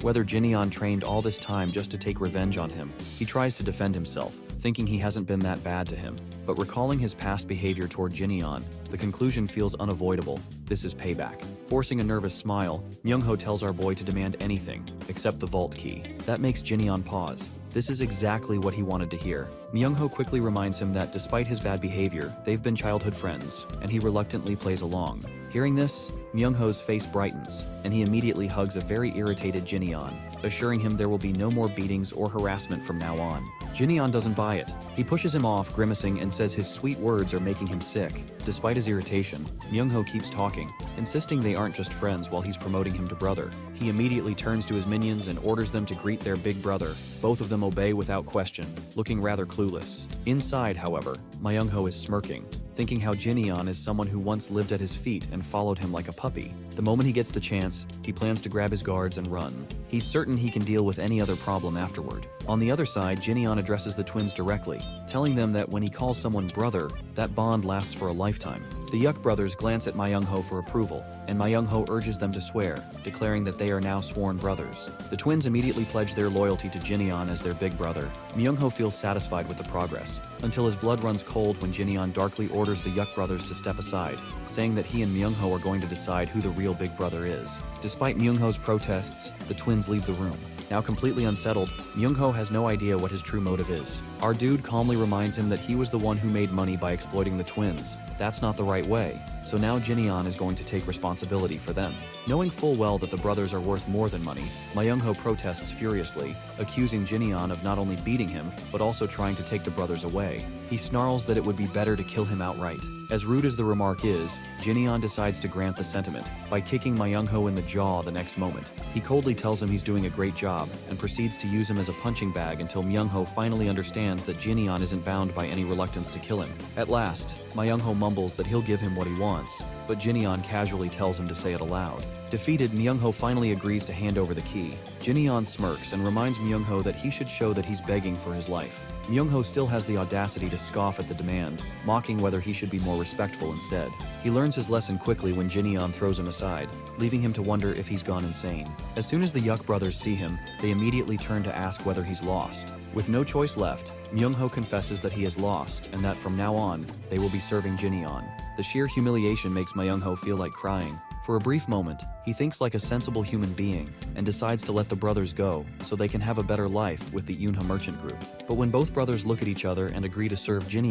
whether Jin trained all this time just to take revenge on him. He tries to defend himself, thinking he hasn't been that bad to him. But recalling his past behavior toward Jin, the conclusion feels unavoidable. This is payback. Forcing a nervous smile, Myung-ho tells our boy to demand anything, except the vault key. That makes Jin pause. This is exactly what he wanted to hear. Myung-ho quickly reminds him that despite his bad behavior, they've been childhood friends, and he reluctantly plays along. Hearing this, Myung-ho's face brightens, and he immediately hugs a very irritated Jin, assuring him there will be no more beatings or harassment from now on. Jin doesn't buy it. He pushes him off, grimacing, and says his sweet words are making him sick. Despite his irritation, Myung-ho keeps talking, insisting they aren't just friends while he's promoting him to brother. He immediately turns to his minions and orders them to greet their big brother. Both of them obey without question, looking rather clueless. Inside, however, Myung-ho is smirking, thinking how Jin is someone who once lived at his feet and followed him like a puppy. The moment he gets the chance, he plans to grab his guards and run. He's certain he can deal with any other problem afterward. On the other side, Jin addresses the twins directly, telling them that when he calls someone brother, that bond lasts for a lifetime. The Yuk brothers glance at Myung-ho for approval, and Myung-ho urges them to swear, declaring that they are now sworn brothers. The twins immediately pledge their loyalty to Jin as their big brother. Myung-ho feels satisfied with the progress, until his blood runs cold when Jin darkly orders the Yuk brothers to step aside, saying that he and Myung-ho are going to decide who the real big brother is. Despite Myung-ho's protests, the twins leave the room. Now completely unsettled, Myung-ho has no idea what his true motive is. Our dude calmly reminds him that he was the one who made money by exploiting the twins. That's not the right way, so now Jin is going to take responsibility for them. Knowing full well that the brothers are worth more than money, Myung-ho protests furiously, accusing Jin of not only beating him, but also trying to take the brothers away. He snarls that it would be better to kill him outright. As rude as the remark is, Jin decides to grant the sentiment by kicking Myung-ho in the jaw the next moment. He coldly tells him he's doing a great job and proceeds to use him as a punching bag until Myung-ho finally understands that Jin isn't bound by any reluctance to kill him. At last, Myung-ho mumbles that he'll give him what he wants, but Jin casually tells him to say it aloud. Defeated, Myung-ho finally agrees to hand over the key. Jin smirks and reminds Myung-ho that he should show that he's begging for his life. Myung-ho still has the audacity to scoff at the demand, mocking whether he should be more respectful instead. He learns his lesson quickly when Jin throws him aside, leaving him to wonder if he's gone insane. As soon as the Yuk brothers see him, they immediately turn to ask whether he's lost. With no choice left, Myung-ho confesses that he is lost and that from now on, they will be serving Jin. The sheer humiliation makes Myung-ho feel like crying. For a brief moment, he thinks like a sensible human being and decides to let the brothers go so they can have a better life with the Yunha merchant group. But when both brothers look at each other and agree to serve Jin,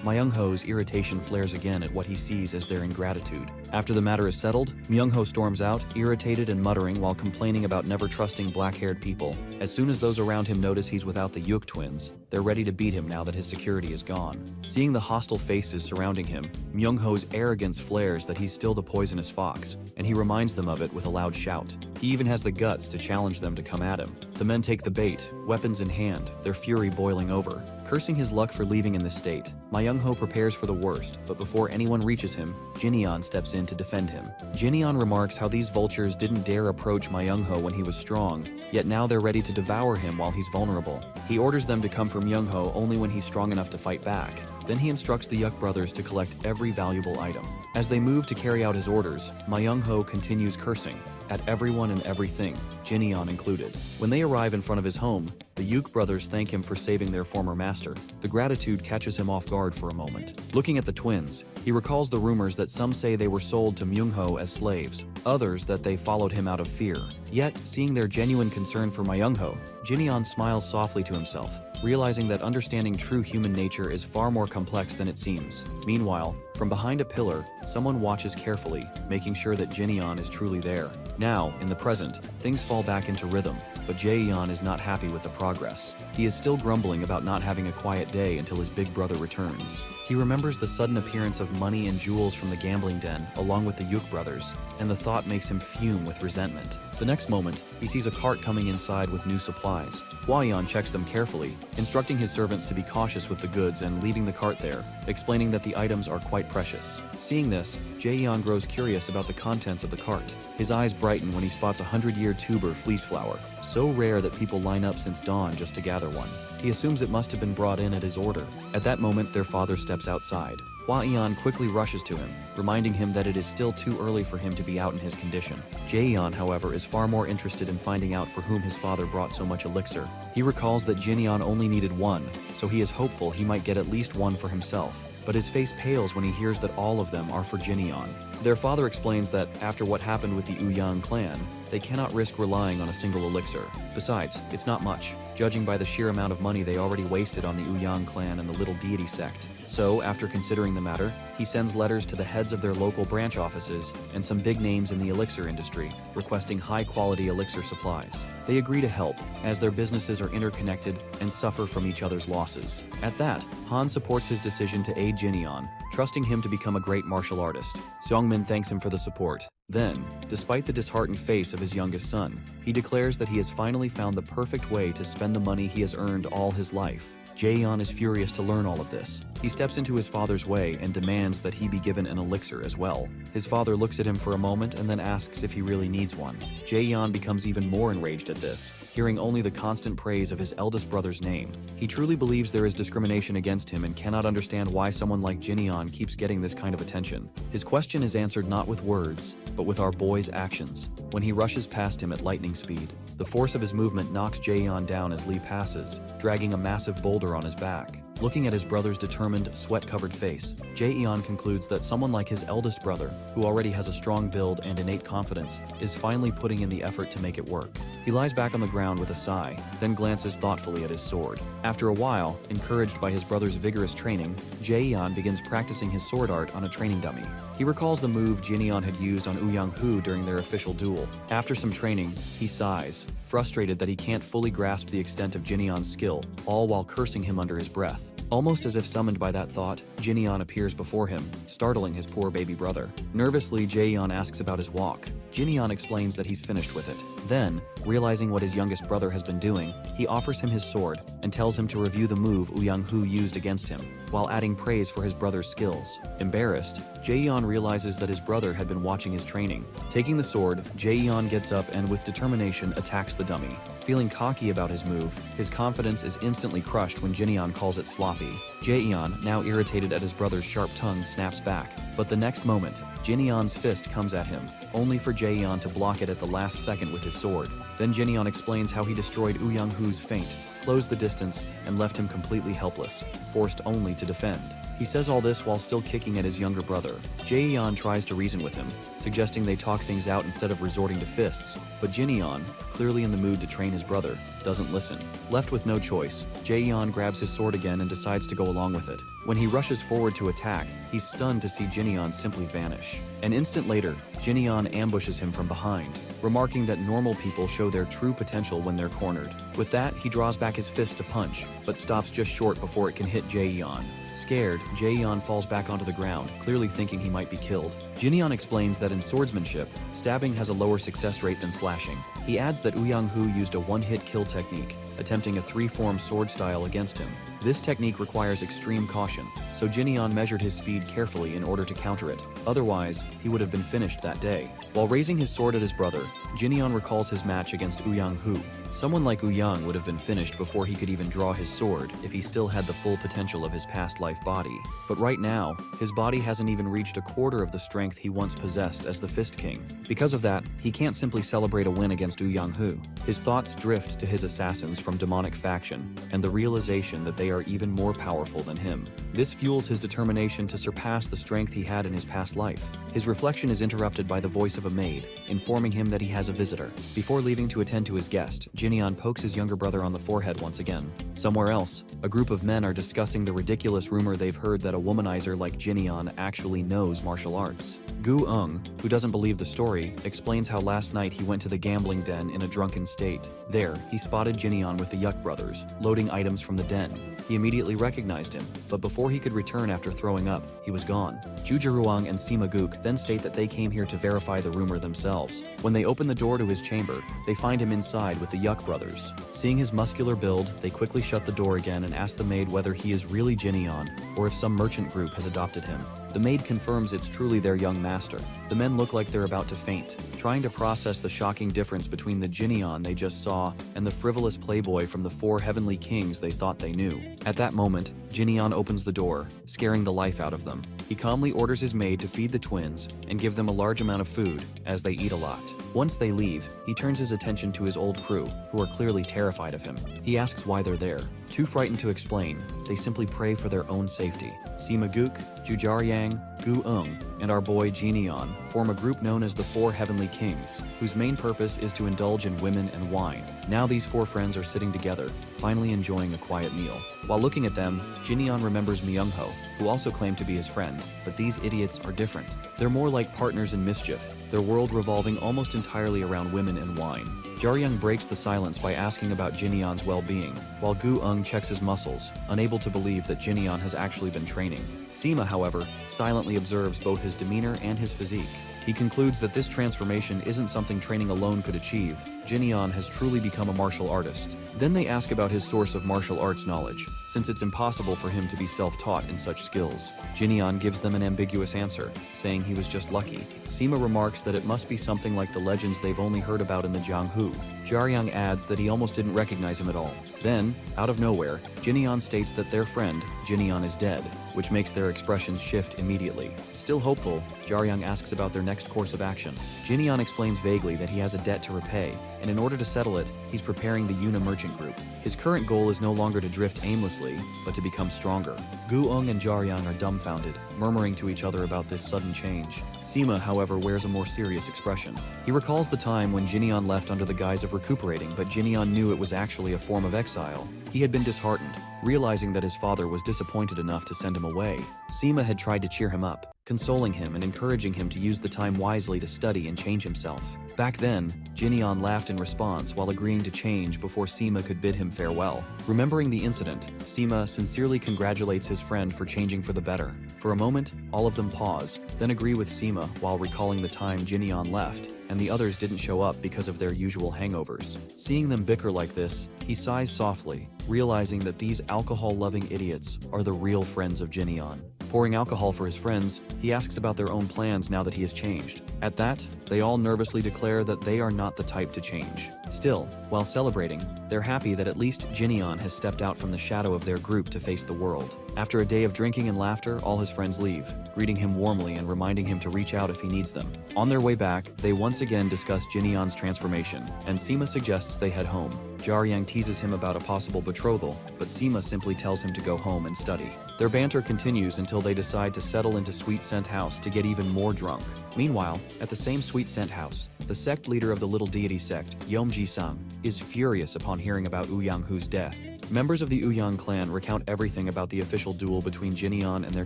Myung-ho's irritation flares again at what he sees as their ingratitude. After the matter is settled, Myung-ho storms out, irritated and muttering while complaining about never trusting black-haired people. As soon as those around him notice he's without the Yuk twins, they're ready to beat him now that his security is gone. Seeing the hostile faces surrounding him, Myung-ho's arrogance flares that he's still the poisonous fox, and he reminds them of it with a loud shout. He even has the guts to challenge them to come at him. The men take the bait, weapons in hand, their fury boiling over. Cursing his luck for leaving in this state, Myung-ho prepares for the worst, but before anyone reaches him, Jin steps in to defend him. Jin remarks how these vultures didn't dare approach Myung-ho when he was strong, yet now they're ready to devour him while he's vulnerable. He orders them to come for Myung-ho only when he's strong enough to fight back. Then he instructs the Yuk brothers to collect every valuable item. As they move to carry out his orders, Myung-ho continues cursing at everyone and everything, Jin included. When they arrive in front of his home, The Uke brothers thank him for saving their former master. The gratitude catches him off guard for a moment. Looking at the twins, he recalls the rumors that some say they were sold to Myungho as slaves, others that they followed him out of fear. Yet, seeing their genuine concern for Myungho, Jineon smiles softly to himself, realizing that understanding true human nature is far more complex than it seems. Meanwhile, from behind a pillar, someone watches carefully, making sure that Jineon is truly there. Now, in the present, things fall back into rhythm, but Jaeyeon is not happy with the progress. He is still grumbling about not having a quiet day until his big brother returns. He remembers the sudden appearance of money and jewels from the gambling den, along with the Uke brothers, and the thought makes him fume with resentment. The next moment, he sees a cart coming inside with new supplies. Hwayeon checks them carefully, instructing his servants to be cautious with the goods and leaving the cart there, explaining that the items are quite precious. Seeing this, Jaeyeon grows curious about the contents of the cart. His eyes brighten when he spots a 100-year tuber fleece flower, so rare that people line up since dawn just to gather one. He assumes it must have been brought in at his order. At that moment, their father steps outside. Hwayeon quickly rushes to him, reminding him that it is still too early for him to be out in his condition. Jaeyeon, however, is far more interested in finding out for whom his father brought so much elixir. He recalls that Jineon only needed one, so he is hopeful he might get at least one for himself. But his face pales when he hears that all of them are for Jineon. Their father explains that after what happened with the Uang clan, they cannot risk relying on a single elixir. Besides, it's not much, judging by the sheer amount of money they already wasted on the Uang clan and the Little Deity sect. So, after considering the matter, he sends letters to the heads of their local branch offices and some big names in the elixir industry, requesting high-quality elixir supplies. They agree to help, as their businesses are interconnected and suffer from each other's losses. At that, Han supports his decision to aid Jineon, trusting him to become a great martial artist. Seongmin thanks him for the support. Then, despite the disheartened face of his youngest son, he declares that he has finally found the perfect way to spend the money he has earned all his life. Jaeyeon is furious to learn all of this. He steps into his father's way and demands that he be given an elixir as well. His father looks at him for a moment and then asks if he really needs one. Jaeyeon becomes even more enraged at this, hearing only the constant praise of his eldest brother's name. He truly believes there is discrimination against him and cannot understand why someone like Jineon keeps getting this kind of attention. His question is answered not with words, but with our boy's actions. When he rushes past him at lightning speed, the force of his movement knocks Jaeyeon down as Lee passes, dragging a massive boulder on his back. Looking at his brother's determined, sweat-covered face, Jaeyeon concludes that someone like his eldest brother, who already has a strong build and innate confidence, is finally putting in the effort to make it work. He lies back on the ground with a sigh, then glances thoughtfully at his sword. After a while, encouraged by his brother's vigorous training, Jaeyeon begins practicing his sword art on a training dummy. He recalls the move Jineon had used on Uang-hu during their official duel. After some training, he sighs, frustrated that he can't fully grasp the extent of Jineon's skill, all while cursing him under his breath. Almost as if summoned by that thought, Jineon appears before him, startling his poor baby brother. Nervously, Jaeyeon asks about his walk. Jineon explains that he's finished with it. Then, realizing what his youngest brother has been doing, he offers him his sword and tells him to review the move Uang-hu used against him, while adding praise for his brother's skills. Embarrassed, Jaeyeon realizes that his brother had been watching his training. Taking the sword, Jaeyeon gets up and with determination attacks the dummy. Feeling cocky about his move, his confidence is instantly crushed when Jineon calls it sloppy. Jaeyeon, now irritated at his brother's sharp tongue, snaps back. But the next moment, Jineon's fist comes at him, only for Jaeyeon to block it at the last second with his sword. Then Jineon explains how he destroyed Uang-hu's feint, closed the distance, and left him completely helpless, forced only to defend. He says all this while still kicking at his younger brother. Jaeyeon tries to reason with him, suggesting they talk things out instead of resorting to fists, but Jineon, clearly in the mood to train his brother, doesn't listen. Left with no choice, Jaeyeon grabs his sword again and decides to go along with it. When he rushes forward to attack, he's stunned to see Jineon simply vanish. An instant later, Jineon ambushes him from behind, remarking that normal people show their true potential when they're cornered. With that, he draws back his fist to punch, but stops just short before it can hit Jaeyeon. Scared, Jaeyeon falls back onto the ground, clearly thinking he might be killed. Jineon explains that in swordsmanship, stabbing has a lower success rate than slashing. He adds that Uang-hu used a one-hit kill technique, attempting a three-form sword style against him. This technique requires extreme caution, so Jineon measured his speed carefully in order to counter it. Otherwise, he would have been finished that day. While raising his sword at his brother, Jineon recalls his match against Uang-hu. Someone like Uang would have been finished before he could even draw his sword if he still had the full potential of his past life body. But right now, his body hasn't even reached a quarter of the strength he once possessed as the Fist King. Because of that, he can't simply celebrate a win against Uang-hu. His thoughts drift to his assassins from from demonic faction and the realization that they are even more powerful than him. This fuels his determination to surpass the strength he had in his past life. His reflection is interrupted by the voice of a maid, informing him that he has a visitor. Before leaving to attend to his guest, Jinian pokes his younger brother on the forehead once again. Somewhere else, a group of men are discussing the ridiculous rumor they've heard that a womanizer like Jinian actually knows martial arts. Uang, who doesn't believe the story, explains how last night he went to the gambling den in a drunken state. There, he spotted Jinian with the Yuk brothers, loading items from the den. He immediately recognized him, but before he could return after throwing up, he was gone. Jujiruang and Sima Guk then state that they came here to verify the rumor themselves. When they open the door to his chamber, they find him inside with the Yuk brothers. Seeing his muscular build, they quickly shut the door again and ask the maid whether he is really Jinian or if some merchant group has adopted him. The maid confirms it's truly their young master. The men look like they're about to faint, trying to process the shocking difference between the Jinian they just saw and the frivolous playboy from the 4 heavenly kings they thought they knew. At that moment, Jinian opens the door, scaring the life out of them. He calmly orders his maid to feed the twins and give them a large amount of food, as they eat a lot. Once they leave, he turns his attention to his old crew, who are clearly terrified of him. He asks why they're there. Too frightened to explain, they simply pray for their own safety. Sima Guk, Jujaryang, Uang, and our boy Jinian form a group known as the 4 Heavenly Kings, whose main purpose is to indulge in women and wine. Now these 4 friends are sitting together, finally enjoying a quiet meal. While looking at them, Jinian remembers Myungho, who also claimed to be his friend, but these idiots are different. They're more like partners in mischief, their world revolving almost entirely around women and wine. Jaryang breaks the silence by asking about Jinian's well-being, while Uang checks his muscles, unable to believe that Jinian has actually been training. Sima, however, silently observes both his demeanor and his physique. He concludes that this transformation isn't something training alone could achieve. Jinian has truly become a martial artist. Then they ask about his source of martial arts knowledge, since it's impossible for him to be self-taught in such skills. Jinian gives them an ambiguous answer, saying he was just lucky. Sima remarks that it must be something like the legends they've only heard about in the Jianghu. Jaryang adds that he almost didn't recognize him at all. Then, out of nowhere, Jinian states that their friend, Jinian, is dead, which makes their expressions shift immediately. Still hopeful, Jaryang asks about their next course of action. Jinian explains vaguely that he has a debt to repay, and in order to settle it, he's preparing the Yuna merchant group. His current goal is no longer to drift aimlessly, but to become stronger. Uang and Jaryang are dumbfounded, murmuring to each other about this sudden change. Sima, however, wears a more serious expression. He recalls the time when Jinian left under the guise of recuperating, but Jinian knew it was actually a form of exile. He had been disheartened, realizing that his father was disappointed enough to send him away. Sima had tried to cheer him up, consoling him and encouraging him to use the time wisely to study and change himself. Back then, Jinian laughed in response while agreeing to change before Sima could bid him farewell. Remembering the incident, Sima sincerely congratulates his friend for changing for the better. For a moment, all of them pause, then agree with Sima while recalling the time Jinian left, and the others didn't show up because of their usual hangovers. Seeing them bicker like this, he sighs softly, realizing that these alcohol-loving idiots are the real friends of Jinian. Pouring alcohol for his friends, he asks about their own plans now that he has changed. At that, they all nervously declare that they are not the type to change. Still, while celebrating, they're happy that at least Jinian has stepped out from the shadow of their group to face the world. After a day of drinking and laughter, all his friends leave, greeting him warmly and reminding him to reach out if he needs them. On their way back, they once again discuss Jinian's transformation, and Sima suggests they head home. Jaryang teases him about a possible betrothal, but Sima simply tells him to go home and study. Their banter continues until they decide to settle into Sweet Scent House to get even more drunk. Meanwhile, at the same Sweet Scent House, the sect leader of the Little Deity sect, Yomji-sang, is furious upon hearing about Uyang-hu's death. Members of the Uang clan recount everything about the official duel between Jinian and their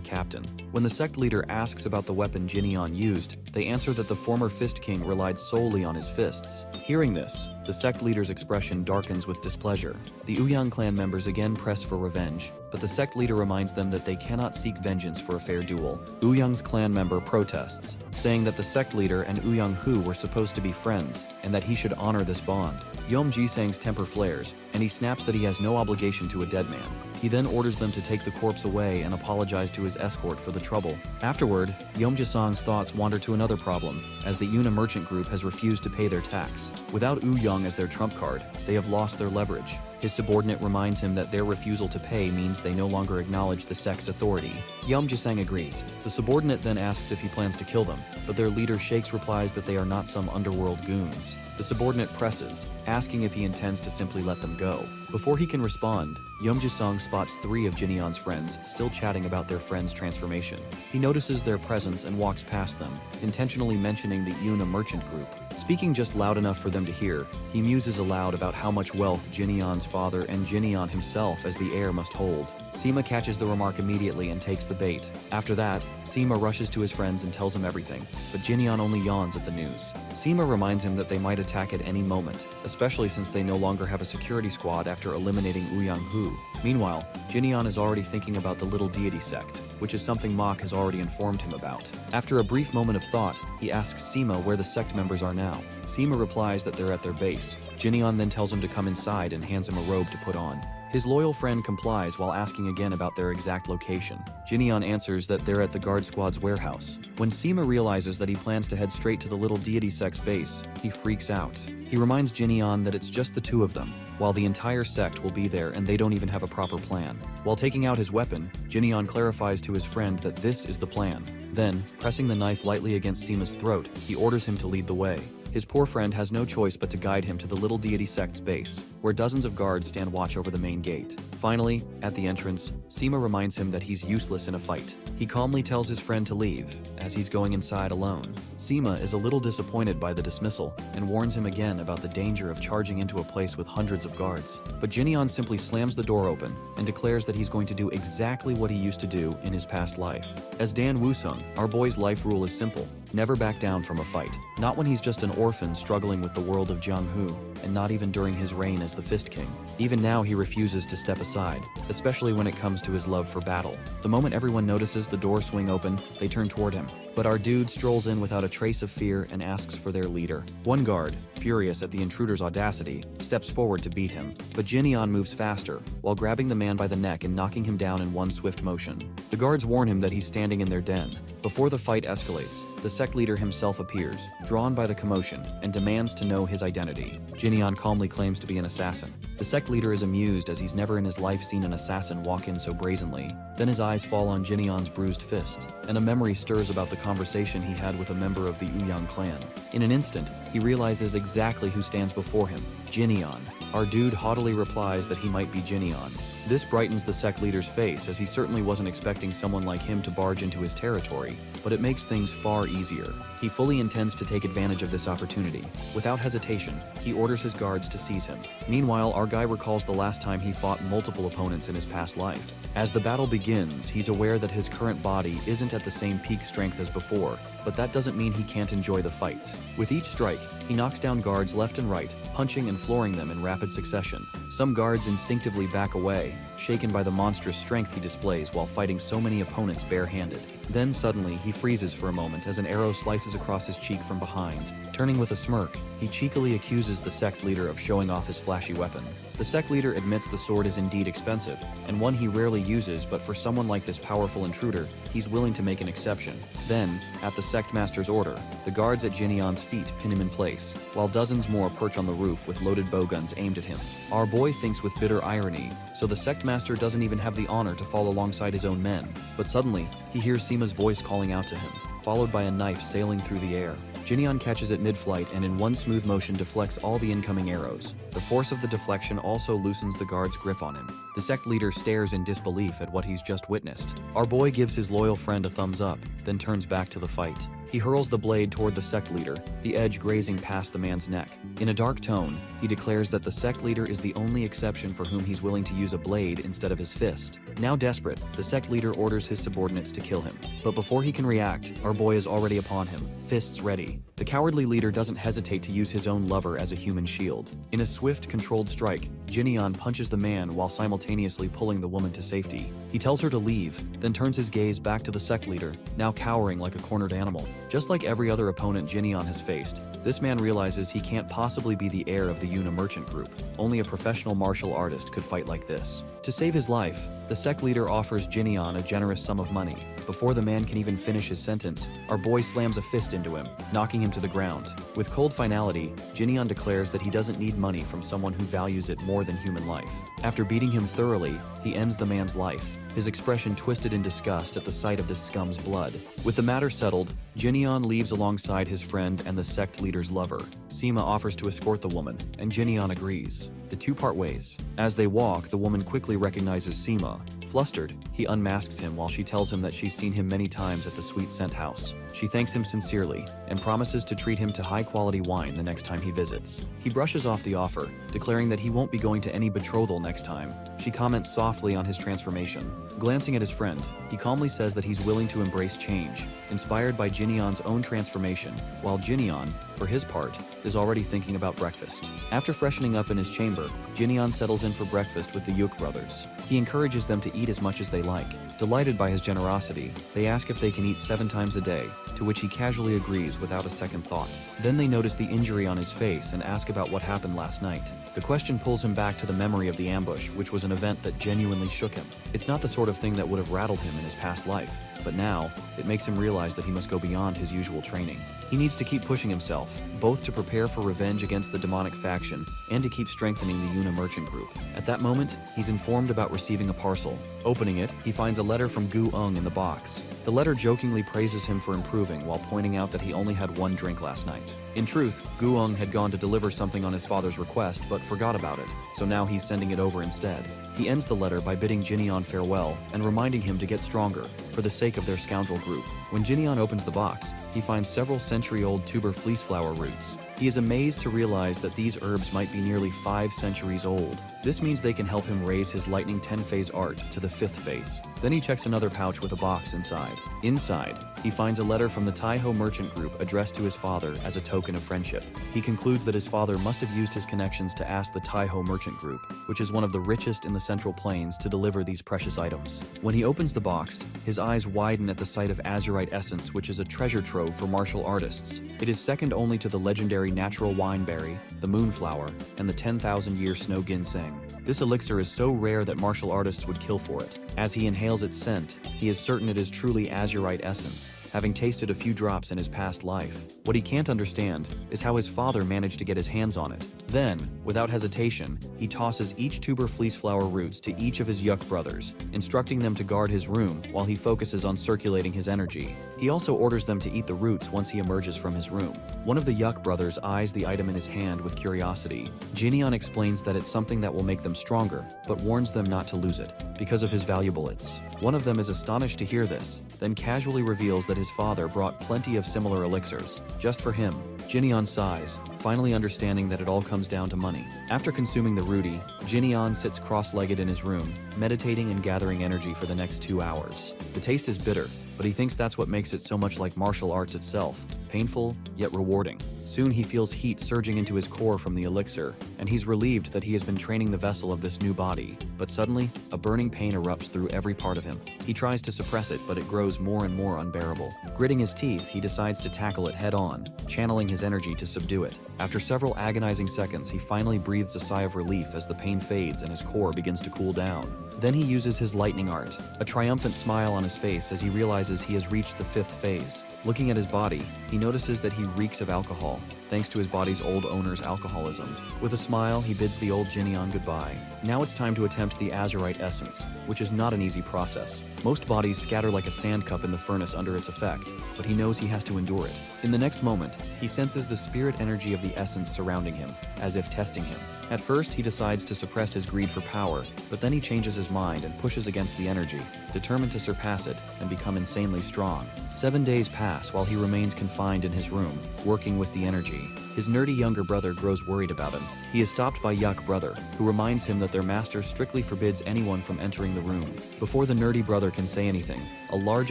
captain. When the sect leader asks about the weapon Jinian used, they answer that the former Fist King relied solely on his fists. Hearing this, the sect leader's expression darkens with displeasure. The Uang clan members again press for revenge, but the sect leader reminds them that they cannot seek vengeance for a fair duel. Uyang's clan member protests, saying that the sect leader and Uyang-hu were supposed to be friends, and that he should honor this bond. Yom Ji-sang's temper flares, and he snaps that he has no obligation to a dead man. He then orders them to take the corpse away and apologize to his escort for the trouble. Afterward, Yeomjasang's thoughts wander to another problem, as the Yuna merchant group has refused to pay their tax. Without Uang as their trump card, they have lost their leverage. His subordinate reminds him that their refusal to pay means they no longer acknowledge the sect's authority. Yeomjasang agrees. The subordinate then asks if he plans to kill them, but their leader Shakes replies that they are not some underworld goons. The subordinate presses, asking if he intends to simply let them go. Before he can respond, Yeomjasang spots 3 of Jinyeon's friends still chatting about their friend's transformation. He notices their presence and walks past them, intentionally mentioning the Yuna merchant group. Speaking just loud enough for them to hear, he muses aloud about how much wealth Jinyeon's father and Jinyeon himself as the heir must hold. Sima catches the remark immediately and takes the bait. After that, Sima rushes to his friends and tells him everything, but Jinyeon only yawns at the news. Sima reminds him that they might attack at any moment, especially since they no longer have a security squad after eliminating Uang Hu. Meanwhile, Jinyeon is already thinking about the Little Deity sect, which is something Mok has already informed him about. After a brief moment of thought, he asks Sima where the sect members are now. Sima replies that they're at their base. Jinyeon then tells him to come inside and hands him a robe to put on. His loyal friend complies while asking again about their exact location. Jinyeon answers that they're at the guard squad's warehouse. When Sima realizes that he plans to head straight to the Little Deity sect's base, he freaks out. He reminds Jinyeon that it's just the 2 of them, while the entire sect will be there and they don't even have a proper plan. While taking out his weapon, Jinyeon clarifies to his friend that this is the plan. Then, pressing the knife lightly against Sima's throat, he orders him to lead the way. His poor friend has no choice but to guide him to the Little Deity sect's base, where dozens of guards stand watch over the main gate. Finally, at the entrance, Sima reminds him that he's useless in a fight. He calmly tells his friend to leave, as he's going inside alone. Sima is a little disappointed by the dismissal, and warns him again about the danger of charging into a place with hundreds of guards. But Jinyeon simply slams the door open, and declares that he's going to do exactly what he used to do in his past life. As Dan Woo-sung, our boy's life rule is simple: never back down from a fight. Not when he's just an orphan struggling with the world of Jang-hoo, and not even during his reign as the Fist King. Even now he refuses to step aside, especially when it comes to his love for battle. The moment everyone notices the door swing open, they turn toward him. But our dude strolls in without a trace of fear and asks for their leader. One guard, furious at the intruder's audacity, steps forward to beat him, but Jinyeon moves faster, while grabbing the man by the neck and knocking him down in one swift motion. The guards warn him that he's standing in their den. Before the fight escalates, the sect leader himself appears, drawn by the commotion, and demands to know his identity. Jinyeon calmly claims to be an assassin. The sect leader is amused as he's never in his life seen an assassin walk in so brazenly. Then his eyes fall on Jinyeon's bruised fist, and a memory stirs about the conversation he had with a member of the Uang clan. In an instant, he realizes exactly who stands before him: Jinyeon. Our dude haughtily replies that he might be Jinyeon. This brightens the sect leader's face, as he certainly wasn't expecting someone like him to barge into his territory, but it makes things far easier. He fully intends to take advantage of this opportunity. Without hesitation, he orders his guards to seize him. Meanwhile, our guy recalls the last time he fought multiple opponents in his past life. As the battle begins, he's aware that his current body isn't at the same peak strength as before, but that doesn't mean he can't enjoy the fight. With each strike, he knocks down guards left and right, punching and flooring them in rapid succession. Some guards instinctively back away, shaken by the monstrous strength he displays while fighting so many opponents barehanded. Then suddenly, he freezes for a moment as an arrow slices across his cheek from behind. Turning with a smirk, he cheekily accuses the sect leader of showing off his flashy weapon. The sect leader admits the sword is indeed expensive, and one he rarely uses, but for someone like this powerful intruder, he's willing to make an exception. Then, at the sect master's order, the guards at Jinyeon's feet pin him in place, while dozens more perch on the roof with loaded bowguns aimed at him. Our boy thinks with bitter irony, so the sect master doesn't even have the honor to fall alongside his own men. But suddenly, he hears Sima's voice calling out to him, followed by a knife sailing through the air. Jinyeon catches it mid-flight and in one smooth motion deflects all the incoming arrows. The force of the deflection also loosens the guard's grip on him. The sect leader stares in disbelief at what he's just witnessed. Our boy gives his loyal friend a thumbs up, then turns back to the fight. He hurls the blade toward the sect leader, the edge grazing past the man's neck. In a dark tone, he declares that the sect leader is the only exception for whom he's willing to use a blade instead of his fist. Now desperate, the sect leader orders his subordinates to kill him. But before he can react, our boy is already upon him, fists ready. The cowardly leader doesn't hesitate to use his own lover as a human shield. In a swift, controlled strike, Jinyan punches the man while simultaneously pulling the woman to safety. He tells her to leave, then turns his gaze back to the sect leader, now cowering like a cornered animal. Just like every other opponent Jinyan has faced, this man realizes he can't possibly be the heir of the Yuna merchant group. Only a professional martial artist could fight like this. To save his life, the sect leader offers Jinyan a generous sum of money. Before the man can even finish his sentence, our boy slams a fist into him, knocking him to the ground. With cold finality, Jinyan declares that he doesn't need money from someone who values it more than human life. After beating him thoroughly, he ends the man's life, his expression twisted in disgust at the sight of this scum's blood. With the matter settled, Jinyan leaves alongside his friend and the sect leader's lover. Sima offers to escort the woman, and Jinyan agrees. The two part ways. As they walk, the woman quickly recognizes Sima. Flustered, he unmasks him while she tells him that she's seen him many times at the Sweet Scent House. She thanks him sincerely and promises to treat him to high-quality wine the next time he visits. He brushes off the offer, declaring that he won't be going to any betrothal next time. She comments softly on his transformation. Glancing at his friend, he calmly says that he's willing to embrace change, inspired by Jinyan's own transformation, while Jinyan, for his part, is already thinking about breakfast. After freshening up in his chamber, Jinyan settles in for breakfast with the Yuk brothers. He encourages them to eat as much as they like. Delighted by his generosity, they ask if they can eat 7 times a day, to which he casually agrees without a second thought. Then they notice the injury on his face and ask about what happened last night. The question pulls him back to the memory of the ambush, which was an event that genuinely shook him. It's not the sort of thing that would have rattled him in his past life, but now, it makes him realize that he must go beyond his usual training. He needs to keep pushing himself, both to prepare for revenge against the demonic faction and to keep strengthening the Yuna merchant group. At that moment, he's informed about receiving a parcel. Opening it, he finds a letter from Uang in the box. The letter jokingly praises him for improving while pointing out that he only had 1 drink last night. In truth, Uang had gone to deliver something on his father's request but forgot about it, so now he's sending it over instead. He ends the letter by bidding Jinyan farewell and reminding him to get stronger for the sake of their scoundrel group. When Jinyan opens the box, he finds several century-old tuber fleece flower roots. He is amazed to realize that these herbs might be nearly 5 centuries old. This means they can help him raise his lightning 10-phase art to the 5th phase. Then he checks another pouch with a box inside. Inside, he finds a letter from the Taiho merchant group addressed to his father as a token of friendship. He concludes that his father must have used his connections to ask the Taiho merchant group, which is one of the richest in the Central Plains, to deliver these precious items. When he opens the box, his eyes widen at the sight of azurite essence, which is a treasure trove for martial artists. It is second only to the legendary natural wineberry, the moonflower, and the 10,000-year snow ginseng. This elixir is so rare that martial artists would kill for it. As he inhales its scent, he is certain it is truly azurite essence, having tasted a few drops in his past life. What he can't understand is how his father managed to get his hands on it. Then, without hesitation, he tosses each tuber fleece flower roots to each of his Yuk brothers, instructing them to guard his room while he focuses on circulating his energy. He also orders them to eat the roots once he emerges from his room. One of the Yuk brothers eyes the item in his hand with curiosity. Jinyan explains that it's something that will make them stronger, but warns them not to lose it, because of his valuables. One of them is astonished to hear this, then casually reveals that his father brought plenty of similar elixirs, just for him. Jinyan sighs, finally understanding that it all comes down to money. After consuming the rooty, Jinyan sits cross-legged in his room, meditating and gathering energy for the next 2 hours. The taste is bitter, but he thinks that's what makes it so much like martial arts itself, painful yet rewarding. Soon he feels heat surging into his core from the elixir, and he's relieved that he has been training the vessel of this new body. But suddenly, a burning pain erupts through every part of him. He tries to suppress it, but it grows more and more unbearable. Gritting his teeth, he decides to tackle it head-on, channeling his energy to subdue it. After several agonizing seconds, he finally breathes a sigh of relief as the pain fades and his core begins to cool down. Then he uses his lightning art, a triumphant smile on his face as he realizes he has reached the 5th phase. Looking at his body, he notices that he reeks of alcohol, thanks to his body's old owner's alcoholism. With a smile, he bids the old Jinyan goodbye. Now it's time to attempt the azurite essence, which is not an easy process. Most bodies scatter like a sand cup in the furnace under its effect, but he knows he has to endure it. In the next moment, he senses the spirit energy of the essence surrounding him, as if testing him. At first, he decides to suppress his greed for power, but then he changes his mind and pushes against the energy, determined to surpass it and become insanely strong. 7 days pass while he remains confined in his room, working with the energy. energy. His nerdy younger brother grows worried about him. He is stopped by Yuck brother, who reminds him that their master strictly forbids anyone from entering the room. Before the nerdy brother can say anything, a large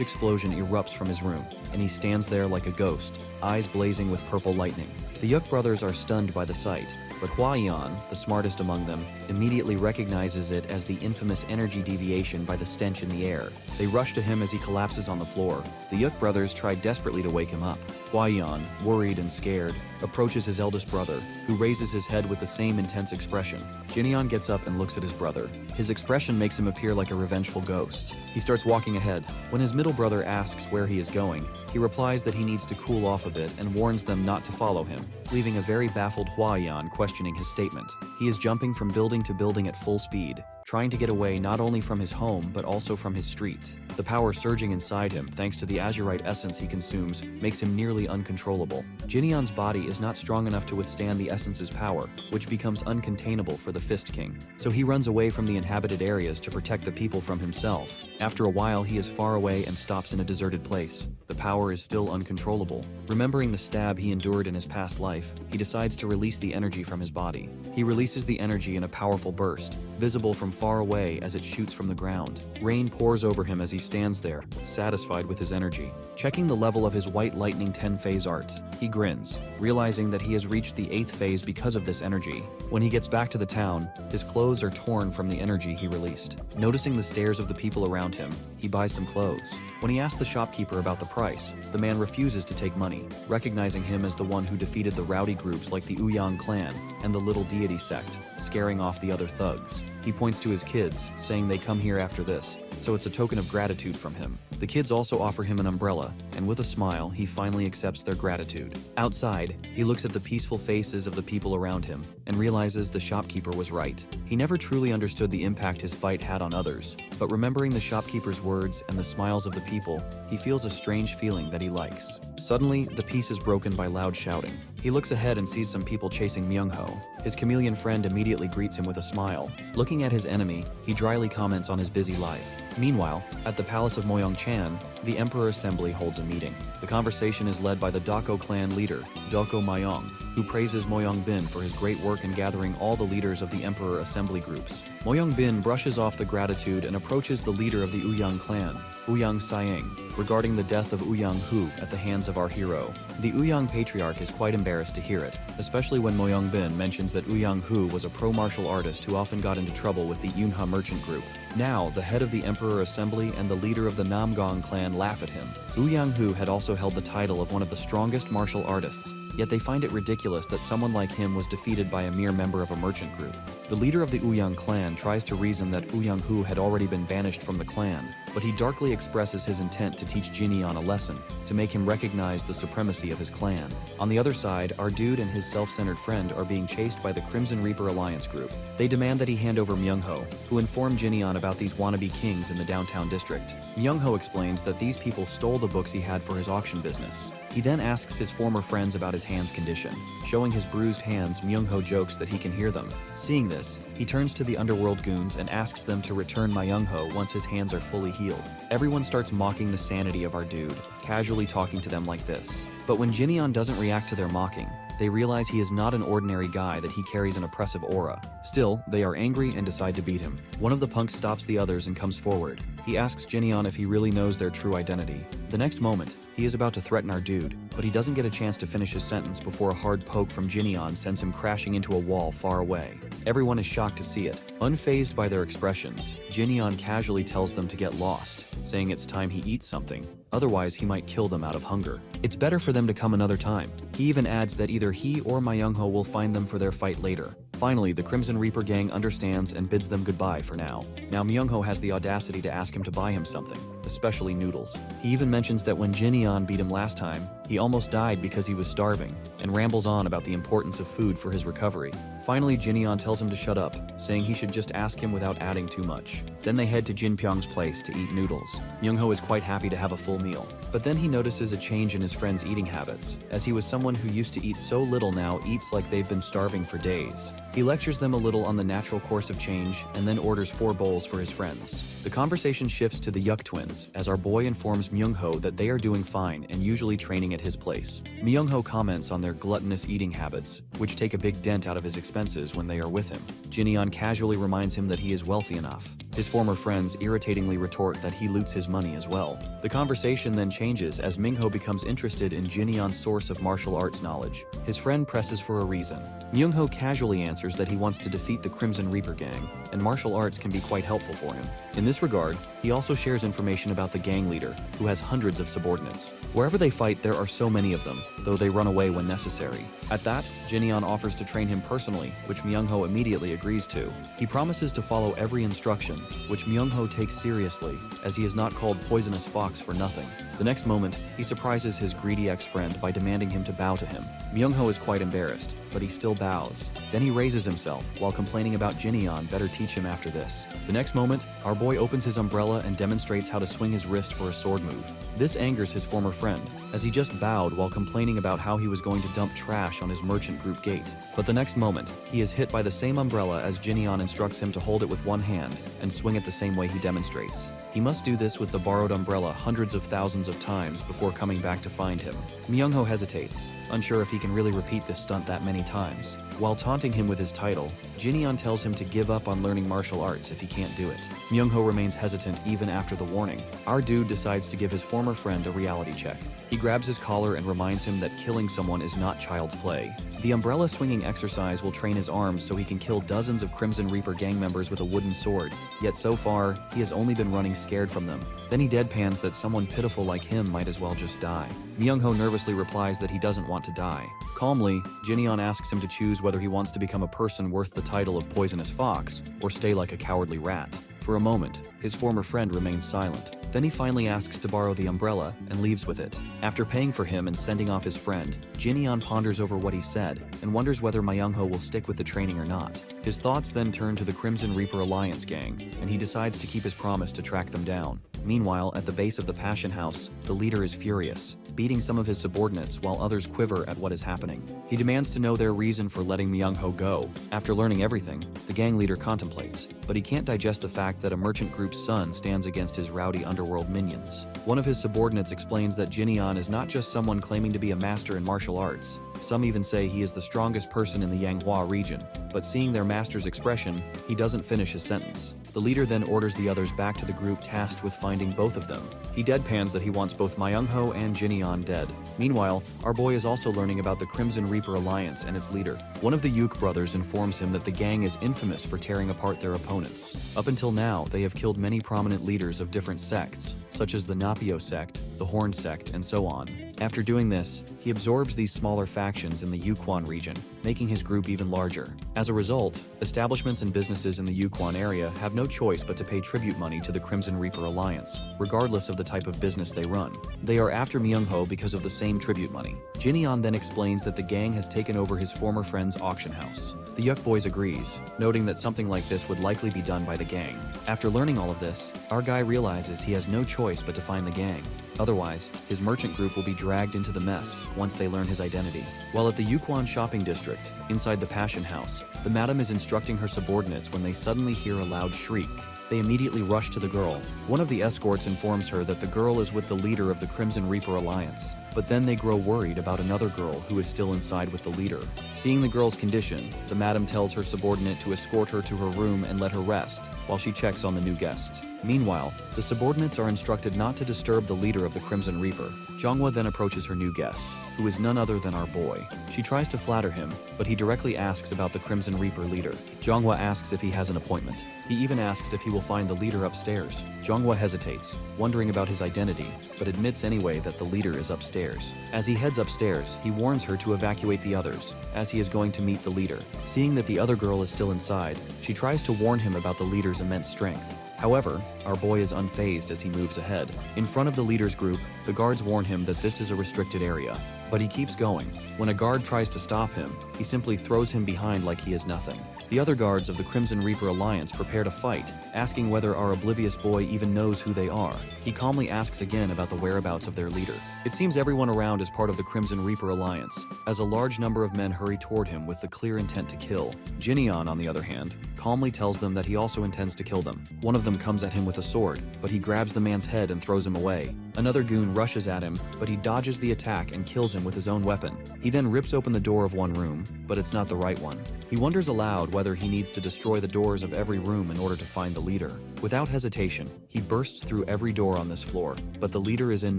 explosion erupts from his room, and he stands there like a ghost, eyes blazing with purple lightning. The Yuck brothers are stunned by the sight, but Huayan, the smartest among them, immediately recognizes it as the infamous energy deviation by the stench in the air. They rush to him as he collapses on the floor. The Yuck brothers try desperately to wake him up. Huayan, worried and scared, approaches his eldest brother, who raises his head with the same intense expression. Jinian gets up and looks at his brother. His expression makes him appear like a revengeful ghost. He starts walking ahead. When his middle brother asks where he is going, he replies that he needs to cool off a bit and warns them not to follow him, leaving a very baffled Huayan questioning his statement. He is jumping from building to building at full speed, trying to get away not only from his home but also from his street. The power surging inside him, thanks to the azurite essence he consumes, makes him nearly uncontrollable. Jinian's body is not strong enough to withstand the essence's power, which becomes uncontainable for the Fist King. So he runs away from the inhabited areas to protect the people from himself. After a while, he is far away and stops in a deserted place. The power is still uncontrollable. Remembering the stab he endured in his past life, he decides to release the energy from his body. He releases the energy in a powerful burst, visible from far away as it shoots from the ground. Rain pours over him as he stands there, satisfied with his energy. Checking the level of his white lightning 10 phase art, he grins, realizing that he has reached the 8th phase because of this energy. When he gets back to the town, his clothes are torn from the energy he released. Noticing the stares of the people around him, he buys some clothes. When he asks the shopkeeper about the price, the man refuses to take money, recognizing him as the one who defeated the rowdy groups like the Uang clan and the Little Deity sect, scaring off the other thugs. He points to his kids, saying they come here after this, so it's a token of gratitude from him. The kids also offer him an umbrella, and with a smile, he finally accepts their gratitude. Outside, he looks at the peaceful faces of the people around him and realizes the shopkeeper was right. He never truly understood the impact his fight had on others, but remembering the shopkeeper's words and the smiles of the people, he feels a strange feeling that he likes. Suddenly, the peace is broken by loud shouting. He looks ahead and sees some people chasing Myung-ho. His chameleon friend immediately greets him with a smile. Looking at his enemy, he dryly comments on his busy life. Meanwhile, at the palace of Moyong-chan, the Emperor Assembly holds a meeting. The conversation is led by the Dako clan leader, Doko Mayong, who praises Moyong-bin for his great work in gathering all the leaders of the Emperor Assembly groups. Moyong-bin brushes off the gratitude and approaches the leader of the Uyang clan, Uyang Sayeng, regarding the death of Uyang Hu at the hands of our hero. The Uyang patriarch is quite embarrassed to hear it, especially when Moyong-bin mentions that Uyang Hu was a pro-martial artist who often got into trouble with the Yunha merchant group. Now, the head of the Emperor Assembly and the leader of the Namgong clan laugh at him. Uyang Hu had also held the title of one of the strongest martial artists, yet they find it ridiculous that someone like him was defeated by a mere member of a merchant group. The leader of the Uyang clan tries to reason that Uyang Hu had already been banished from the clan, but he darkly expresses his intent to teach Jinian a lesson, to make him recognize the supremacy of his clan. On the other side, our dude and his self-centered friend are being chased by the Crimson Reaper Alliance group. They demand that he hand over Myung-ho, who informed Jinian about these wannabe kings in the downtown district. Myung-ho explains that these people stole the books he had for his auction business. He then asks his former friends about his hand's condition. Showing his bruised hands, Myung-ho jokes that he can hear them. Seeing this, he turns to the underworld goons and asks them to return Myung-ho once his hands are fully healed. Everyone starts mocking the sanity of our dude, casually talking to them like this. But when Jinian doesn't react to their mocking, they realize he is not an ordinary guy, that he carries an oppressive aura. Still, they are angry and decide to beat him. One of the punks stops the others and comes forward. He asks Jinian if he really knows their true identity. The next moment, he is about to threaten our dude, but he doesn't get a chance to finish his sentence before a hard poke from Jinian sends him crashing into a wall far away. Everyone is shocked to see it. Unfazed by their expressions, Jinian casually tells them to get lost, saying it's time he eats something. Otherwise, he might kill them out of hunger. It's better for them to come another time. He even adds that either he or Myung-ho will find them for their fight later. Finally, the Crimson Reaper gang understands and bids them goodbye for now. Now Myung-ho has the audacity to ask him to buy him something, especially noodles. He even mentions that when Jinian beat him last time, he almost died because he was starving, and rambles on about the importance of food for his recovery. Finally, Jinian tells him to shut up, saying he should just ask him without adding too much. Then they head to Jinpyong's place to eat noodles. Myung-ho is quite happy to have a full meal, but then he notices a change in his friend's eating habits, as he was someone who used to eat so little now eats like they've been starving for days. He lectures them a little on the natural course of change and then orders 4 bowls for his friends. The conversation shifts to the Yuck twins, as our boy informs Myung-ho that they are doing fine and usually training at his place. Myung-ho comments on their gluttonous eating habits, which take a big dent out of his expenses when they are with him. Jin-yeon casually reminds him that he is wealthy enough. His former friends irritatingly retort that he loots his money as well. The conversation then changes as Ming-ho becomes interested in Jin-yeon's source of martial arts knowledge. His friend presses for a reason. Myung-ho casually answers that he wants to defeat the Crimson Reaper gang, and martial arts can be quite helpful for him. In this regard, he also shares information about the gang leader, who has hundreds of subordinates. Wherever they fight, there are so many of them, though they run away when necessary. At that, Jin-yeon offers to train him personally, which Myung-ho immediately agrees to. He promises to follow every instruction, which Myung-ho takes seriously, as he is not called Poisonous Fox for nothing. The next moment, he surprises his greedy ex-friend by demanding him to bow to him. Myung-ho is quite embarrassed, but he still bows. Then he raises himself, while complaining about Jin-yeon better teach him after this. The next moment, our boy opens his umbrella and demonstrates how to swing his wrist for a sword move. This angers his former friend, as he just bowed while complaining about how he was going to dump trash on his merchant group gate. But the next moment, he is hit by the same umbrella as Jin-yeon instructs him to hold it with one hand and swing it the same way he demonstrates. He must do this with the borrowed umbrella hundreds of thousands of times before coming back to find him. Myung-ho hesitates, unsure if he can really repeat this stunt that many times. While taunting him with his title, Jin-yeon tells him to give up on learning martial arts if he can't do it. Myung-ho remains hesitant even after the warning. Our dude decides to give his former friend a reality check. He grabs his collar and reminds him that killing someone is not child's play. The umbrella swinging exercise will train his arms so he can kill dozens of Crimson Reaper gang members with a wooden sword, yet so far, he has only been running scared from them. Then he deadpans that someone pitiful like him might as well just die. Myung-ho nervously replies that he doesn't want to die. Calmly, Jin-yeon asks him to choose whether he wants to become a person worth the title of Poisonous Fox, or stay like a cowardly rat. For a moment, his former friend remains silent. Then he finally asks to borrow the umbrella and leaves with it. After paying for him and sending off his friend, Jin-yeon ponders over what he said and wonders whether Myung-ho will stick with the training or not. His thoughts then turn to the Crimson Reaper Alliance gang, and he decides to keep his promise to track them down. Meanwhile, at the base of the Passion House, the leader is furious, beating some of his subordinates while others quiver at what is happening. He demands to know their reason for letting Myung-ho go. After learning everything, the gang leader contemplates, but he can't digest the fact that a merchant group's son stands against his rowdy underworld minions. One of his subordinates explains that Jin-yeon is not just someone claiming to be a master in martial arts. Some even say he is the strongest person in the Yanghua region, but seeing their master's expression, he doesn't finish his sentence. The leader then orders the others back to the group tasked with finding both of them. He deadpans that he wants both Myung-ho and Jin-yeon dead. Meanwhile, our boy is also learning about the Crimson Reaper Alliance and its leader. One of the Uang brothers informs him that the gang is infamous for tearing apart their opponents. Up until now, they have killed many prominent leaders of different sects, such as the Napio sect, the Horn sect, and so on. After doing this, he absorbs these smaller factions in the Yukon region, making his group even larger. As a result, establishments and businesses in the Yukon area have no choice but to pay tribute money to the Crimson Reaper Alliance, regardless of the type of business they run. They are after Myung-ho because of the same tribute money. Jin-yeon then explains that the gang has taken over his former friend's auction house. The Uang boys agrees, noting that something like this would likely be done by the gang. After learning all of this, our guy realizes he has no choice but to find the gang. Otherwise, his merchant group will be dragged into the mess once they learn his identity. While at the Yukon shopping district, inside the Passion House, the madam is instructing her subordinates when they suddenly hear a loud shriek. They immediately rush to the girl. One of the escorts informs her that the girl is with the leader of the Crimson Reaper Alliance, but then they grow worried about another girl who is still inside with the leader. Seeing the girl's condition, the madam tells her subordinate to escort her to her room and let her rest, while she checks on the new guest. Meanwhile, the subordinates are instructed not to disturb the leader of the Crimson Reaper. Jang then approaches her new guest, who is none other than our boy. She tries to flatter him, but he directly asks about the Crimson Reaper leader. Jang asks if he has an appointment. He even asks if he will find the leader upstairs. Jang hesitates, wondering about his identity, but admits anyway that the leader is upstairs. As he heads upstairs, he warns her to evacuate the others, as he is going to meet the leader. Seeing that the other girl is still inside, she tries to warn him about the leader's immense strength. However, our boy is unfazed as he moves ahead. In front of the leader's group, the guards warn him that this is a restricted area, but he keeps going. When a guard tries to stop him, he simply throws him behind like he is nothing. The other guards of the Crimson Reaper Alliance prepare to fight, asking whether our oblivious boy even knows who they are. He calmly asks again about the whereabouts of their leader. It seems everyone around is part of the Crimson Reaper Alliance, as a large number of men hurry toward him with the clear intent to kill. Jinyan, on the other hand, calmly tells them that he also intends to kill them. One of them comes at him with a sword, but he grabs the man's head and throws him away. Another goon rushes at him, but he dodges the attack and kills him with his own weapon. He then rips open the door of one room, but it's not the right one. He wonders aloud whether he needs to destroy the doors of every room in order to find the leader. Without hesitation, he bursts through every door on this floor, but the leader is in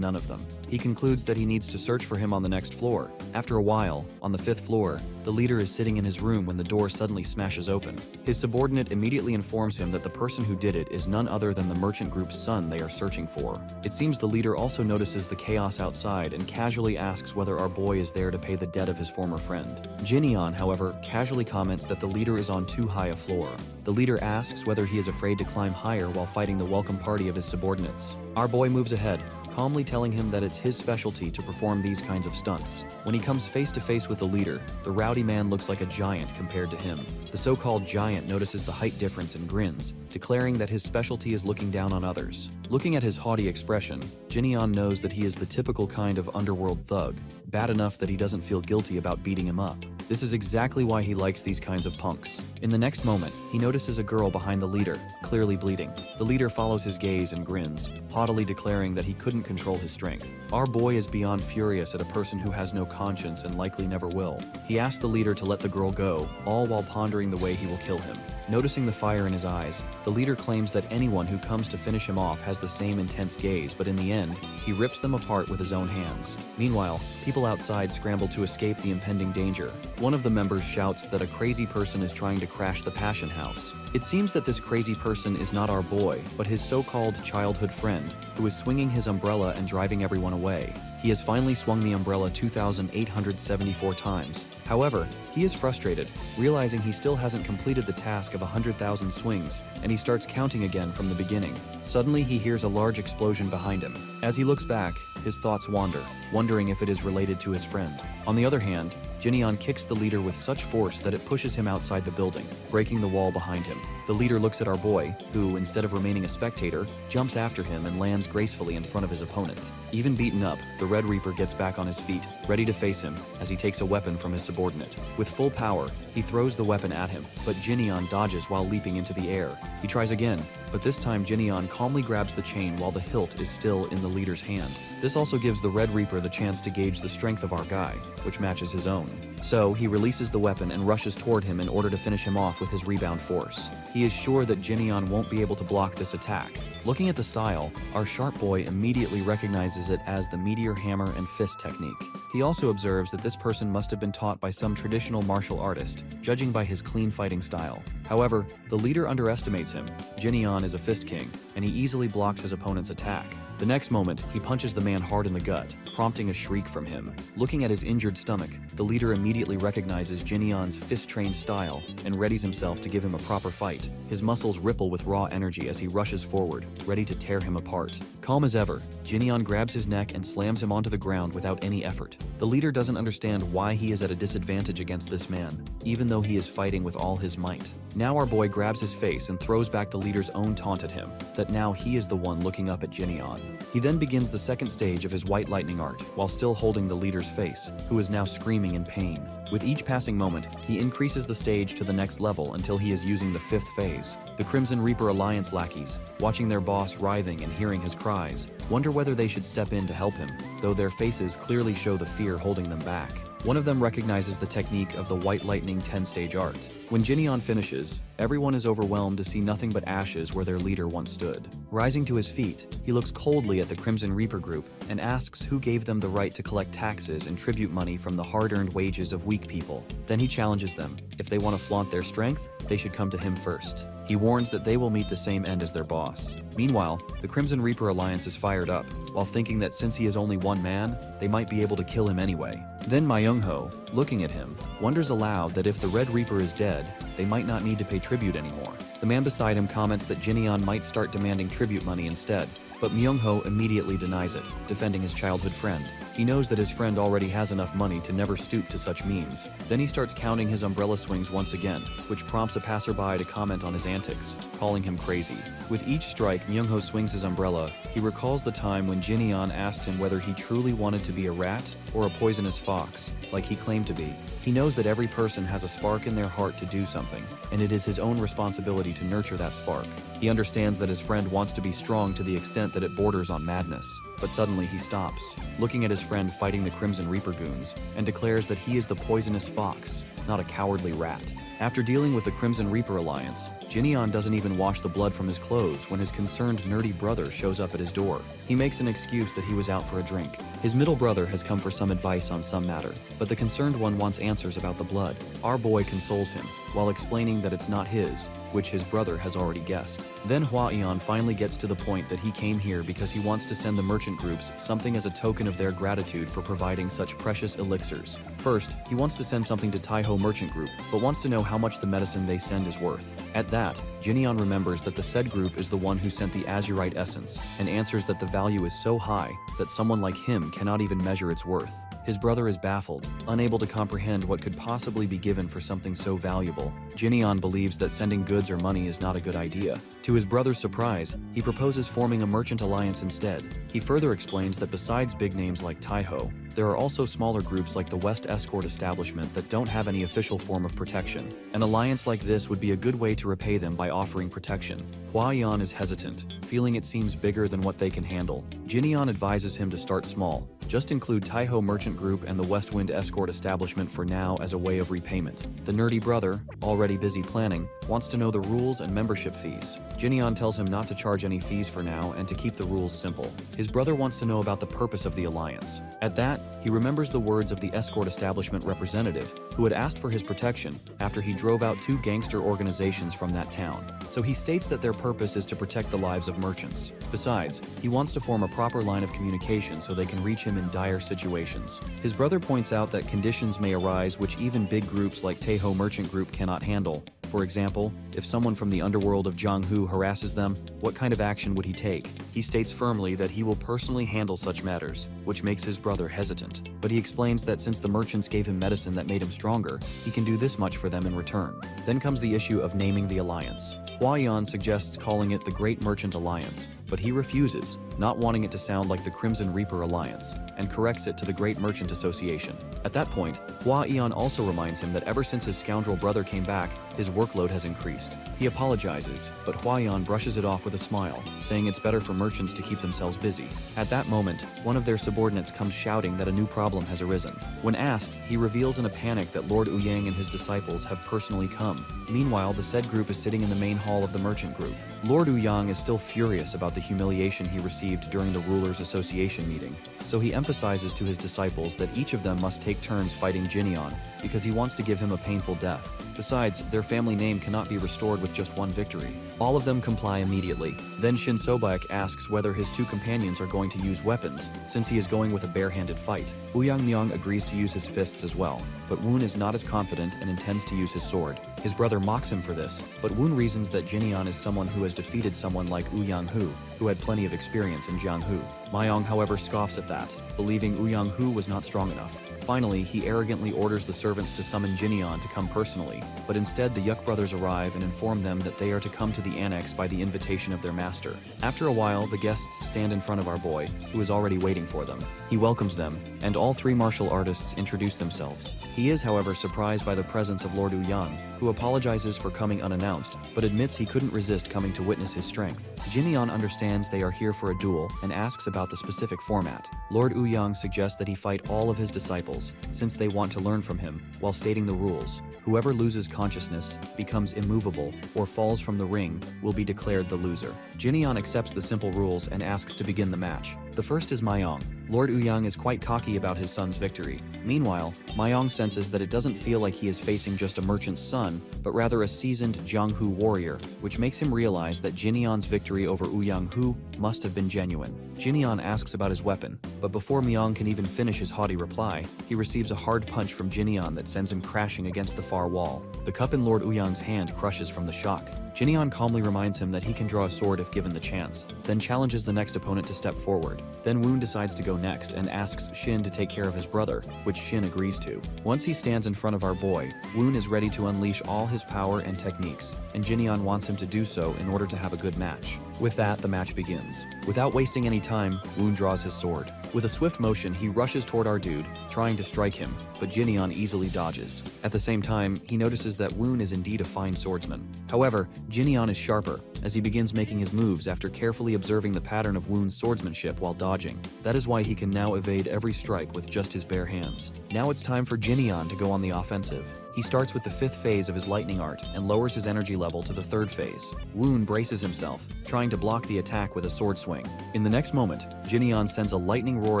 none of them. He concludes that he needs to search for him on the next floor. After a while, on the 5th floor, the leader is sitting in his room when the door suddenly smashes open. His subordinate immediately informs him that the person who did it is none other than the merchant group's son they are searching for. It seems the leader also notices the chaos outside and casually asks whether our boy is there to pay the debt of his former friend. Jinyan, however, casually comments that the leader is on too high a floor. The leader asks whether he is afraid to climb higher while fighting the welcome party of his subordinates. Our boy moves ahead, calmly telling him that it's his specialty to perform these kinds of stunts. When he comes face to face with the leader, the rowdy man looks like a giant compared to him. The so-called giant notices the height difference and grins, declaring that his specialty is looking down on others. Looking at his haughty expression, Jinyan knows that he is the typical kind of underworld thug, bad enough that he doesn't feel guilty about beating him up. This is exactly why he likes these kinds of punks. In the next moment, he notices a girl behind the leader, clearly bleeding. The leader follows his gaze and grins, haughtily declaring that he couldn't control his strength. Our boy is beyond furious at a person who has no conscience and likely never will. He asks the leader to let the girl go, all while pondering the way he will kill him. Noticing the fire in his eyes, the leader claims that anyone who comes to finish him off has the same intense gaze, but in the end, he rips them apart with his own hands. Meanwhile, people outside scramble to escape the impending danger. One of the members shouts that a crazy person is trying to crash the Passion House. It seems that this crazy person is not our boy, but his so-called childhood friend, who is swinging his umbrella and driving everyone away. He has finally swung the umbrella 2,874 times. However, he is frustrated, realizing he still hasn't completed the task of 100,000 swings, and he starts counting again from the beginning. Suddenly, he hears a large explosion behind him. As he looks back, his thoughts wander, wondering if it is related to his friend. On the other hand, Jinyan kicks the leader with such force that it pushes him outside the building, breaking the wall behind him. The leader looks at our boy, who, instead of remaining a spectator, jumps after him and lands gracefully in front of his opponent. Even beaten up, the Red Reaper gets back on his feet, ready to face him, as he takes a weapon from his subordinate. With full power, he throws the weapon at him, but Jinyan dodges while leaping into the air. He tries again, but this time Jinyan calmly grabs the chain while the hilt is still in the leader's hand. This also gives the Red Reaper the chance to gauge the strength of our guy, which matches his own. So, he releases the weapon and rushes toward him in order to finish him off with his rebound force. He is sure that Jinyan won't be able to block this attack. Looking at the style, our sharp boy immediately recognizes it as the meteor hammer and fist technique. He also observes that this person must have been taught by some traditional martial artist, judging by his clean fighting style. However, the leader underestimates him. Jinyan is a fist king, and he easily blocks his opponent's attack. The next moment, he punches the man hard in the gut, prompting a shriek from him. Looking at his injured stomach, the leader immediately recognizes Jinyan's fist-trained style and readies himself to give him a proper fight. His muscles ripple with raw energy as he rushes forward, ready to tear him apart. Calm as ever, Jinyan grabs his neck and slams him onto the ground without any effort. The leader doesn't understand why he is at a disadvantage against this man, even though he is fighting with all his might. Now our boy grabs his face and throws back the leader's own taunt at him, that now he is the one looking up at Jinyan. He then begins the second stage of his white lightning art, while still holding the leader's face, who is now screaming in pain. With each passing moment, he increases the stage to the next level until he is using the 5th phase. The Crimson Reaper Alliance lackeys, watching their boss writhing and hearing his cries, wonder whether they should step in to help him, though their faces clearly show the fear holding them back. One of them recognizes the technique of the White Lightning 10-stage art. When Jinyan finishes, everyone is overwhelmed to see nothing but ashes where their leader once stood. Rising to his feet, he looks coldly at the Crimson Reaper group and asks who gave them the right to collect taxes and tribute money from the hard-earned wages of weak people. Then he challenges them. If they want to flaunt their strength, they should come to him first. He warns that they will meet the same end as their boss. Meanwhile, the Crimson Reaper Alliance is fired up, while thinking that since he is only one man, they might be able to kill him anyway. Then Myung-ho, looking at him, wonders aloud that if the Red Reaper is dead, they might not need to pay tribute anymore. The man beside him comments that Jinyan might start demanding tribute money instead, but Myung-ho immediately denies it, defending his childhood friend. He knows that his friend already has enough money to never stoop to such means. Then he starts counting his umbrella swings once again, which prompts a passerby to comment on his antics, calling him crazy. With each strike, Myung-ho swings his umbrella. He recalls the time when Jin-yeon asked him whether he truly wanted to be a rat or a poisonous fox, like he claimed to be. He knows that every person has a spark in their heart to do something, and it is his own responsibility to nurture that spark. He understands that his friend wants to be strong to the extent that it borders on madness. But suddenly he stops, looking at his friend fighting the Crimson Reaper goons, and declares that he is the poisonous fox, not a cowardly rat. After dealing with the Crimson Reaper alliance, Jin-yeon doesn't even wash the blood from his clothes when his concerned nerdy brother shows up at his door. He makes an excuse that he was out for a drink. His middle brother has come for some advice on some matter, but the concerned one wants answers about the blood. Our boy consoles him, while explaining that it's not his, which his brother has already guessed. Then Hwa-eon finally gets to the point that he came here because he wants to send the merchant groups something as a token of their gratitude for providing such precious elixirs. First, he wants to send something to Taiho Merchant Group, but wants to know how much the medicine they send is worth. At that, Jin-yeon remembers that the said group is the one who sent the azurite essence, and answers that the value is so high that someone like him cannot even measure its worth. His brother is baffled, unable to comprehend what could possibly be given for something so valuable. Jin-yeon believes that sending goods or money is not a good idea. To his brother's surprise, he proposes forming a merchant alliance instead. He further explains that besides big names like Taiho, there are also smaller groups like the West Escort Establishment that don't have any official form of protection. An alliance like this would be a good way to repay them by offering protection. Hwa-eon is hesitant, feeling it seems bigger than what they can handle. Jin-yeon advises him to start small. Just include Taiho Merchant Group and the West Wind Escort Establishment for now as a way of repayment. The nerdy brother, already busy planning, wants to know the rules and membership fees. Jin-yeon tells him not to charge any fees for now and to keep the rules simple. His brother wants to know about the purpose of the alliance. At that, he remembers the words of the escort establishment representative who had asked for his protection after he drove out 2 gangster organizations from that town. So he states that their purpose is to protect the lives of merchants. Besides, he wants to form a proper line of communication so they can reach him in dire situations. His brother points out that conditions may arise which even big groups like Taiho Merchant Group cannot handle. For example, if someone from the underworld of Jang-hu harasses them, what kind of action would he take? He states firmly that he will personally handle such matters, which makes his brother hesitant. But he explains that since the merchants gave him medicine that made him stronger, he can do this much for them in return. Then comes the issue of naming the alliance. Hwa-eon suggests calling it the Great Merchant Alliance, but he refuses, not wanting it to sound like the Crimson Reaper Alliance, and corrects it to the Great Merchant Association. At that point, Hwa-eon also reminds him that ever since his scoundrel brother came back, his workload has increased. He apologizes, but Hwa-eon brushes it off with a smile, saying it's better for merchants to keep themselves busy. At that moment, one of their subordinates comes shouting that a new problem has arisen. When asked, he reveals in a panic that Lord Uang and his disciples have personally come. Meanwhile, the said group is sitting in the main hall of the merchant group. Lord Uang is still furious about the humiliation he received during the Rulers Association meeting, so he emphasizes to his disciples that each of them must take turns fighting Jin-yeon, because he wants to give him a painful death. Besides, their family name cannot be restored with just one victory. All of them comply immediately. Then Shin Sobaek asks whether his 2 companions are going to use weapons, since he is going with a bare-handed fight. Uyang Myung agrees to use his fists as well, but Woon is not as confident and intends to use his sword. His brother mocks him for this, but Woon reasons that Jin-yeon is someone who has defeated someone like Uyang-hu, who had plenty of experience in Jang-hu. Myong, however, scoffs at that, believing Uyang-hu was not strong enough. Finally, he arrogantly orders the servants to summon Jin-yeon to come personally, but instead the Yuk brothers arrive and inform them that they are to come to the annex by the invitation of their master. After a while, the guests stand in front of our boy, who is already waiting for them. He welcomes them, and all 3 martial artists introduce themselves. He is, however, surprised by the presence of Lord Uyang, who apologizes for coming unannounced, but admits he couldn't resist coming to witness his strength. Jin-yeon understands they are here for a duel and asks about the specific format. Lord Uyang suggests that he fight all of his disciples, since they want to learn from him, while stating the rules. Whoever loses consciousness, becomes immovable, or falls from the ring will be declared the loser. Jin-yeon accepts the simple rules and asks to begin the match. The first is Myong. Lord Uyang is quite cocky about his son's victory. Meanwhile, Myong senses that it doesn't feel like he is facing just a merchant's son, but rather a seasoned Jang-hu warrior, which makes him realize that Jin-yeon's victory over Uyang-hu must have been genuine. Jin-yeon asks about his weapon, but before Myong can even finish his haughty reply, he receives a hard punch from Jin-yeon that sends him crashing against the far wall. The cup in Lord Uyang's hand crushes from the shock. Jin-yeon calmly reminds him that he can draw a sword if given the chance, then challenges the next opponent to step forward. Then Woon decides to go next and asks Shin to take care of his brother, which Shin agrees to. Once he stands in front of our boy, Woon is ready to unleash all his power and techniques, and Jinyeon wants him to do so in order to have a good match. With that, the match begins. Without wasting any time, Woon draws his sword. With a swift motion, he rushes toward our dude, trying to strike him, but Jinyeon easily dodges. At the same time, he notices that Woon is indeed a fine swordsman. However, Jinyeon is sharper, as he begins making his moves after carefully observing the pattern of Woon's swordsmanship while dodging. That is why he can now evade every strike with just his bare hands. Now it's time for Jinyeon to go on the offensive. He starts with the 5th phase of his lightning art and lowers his energy level to the 3rd phase. Woon braces himself, trying to block the attack with a sword swing. In the next moment, Jinyeon sends a lightning roar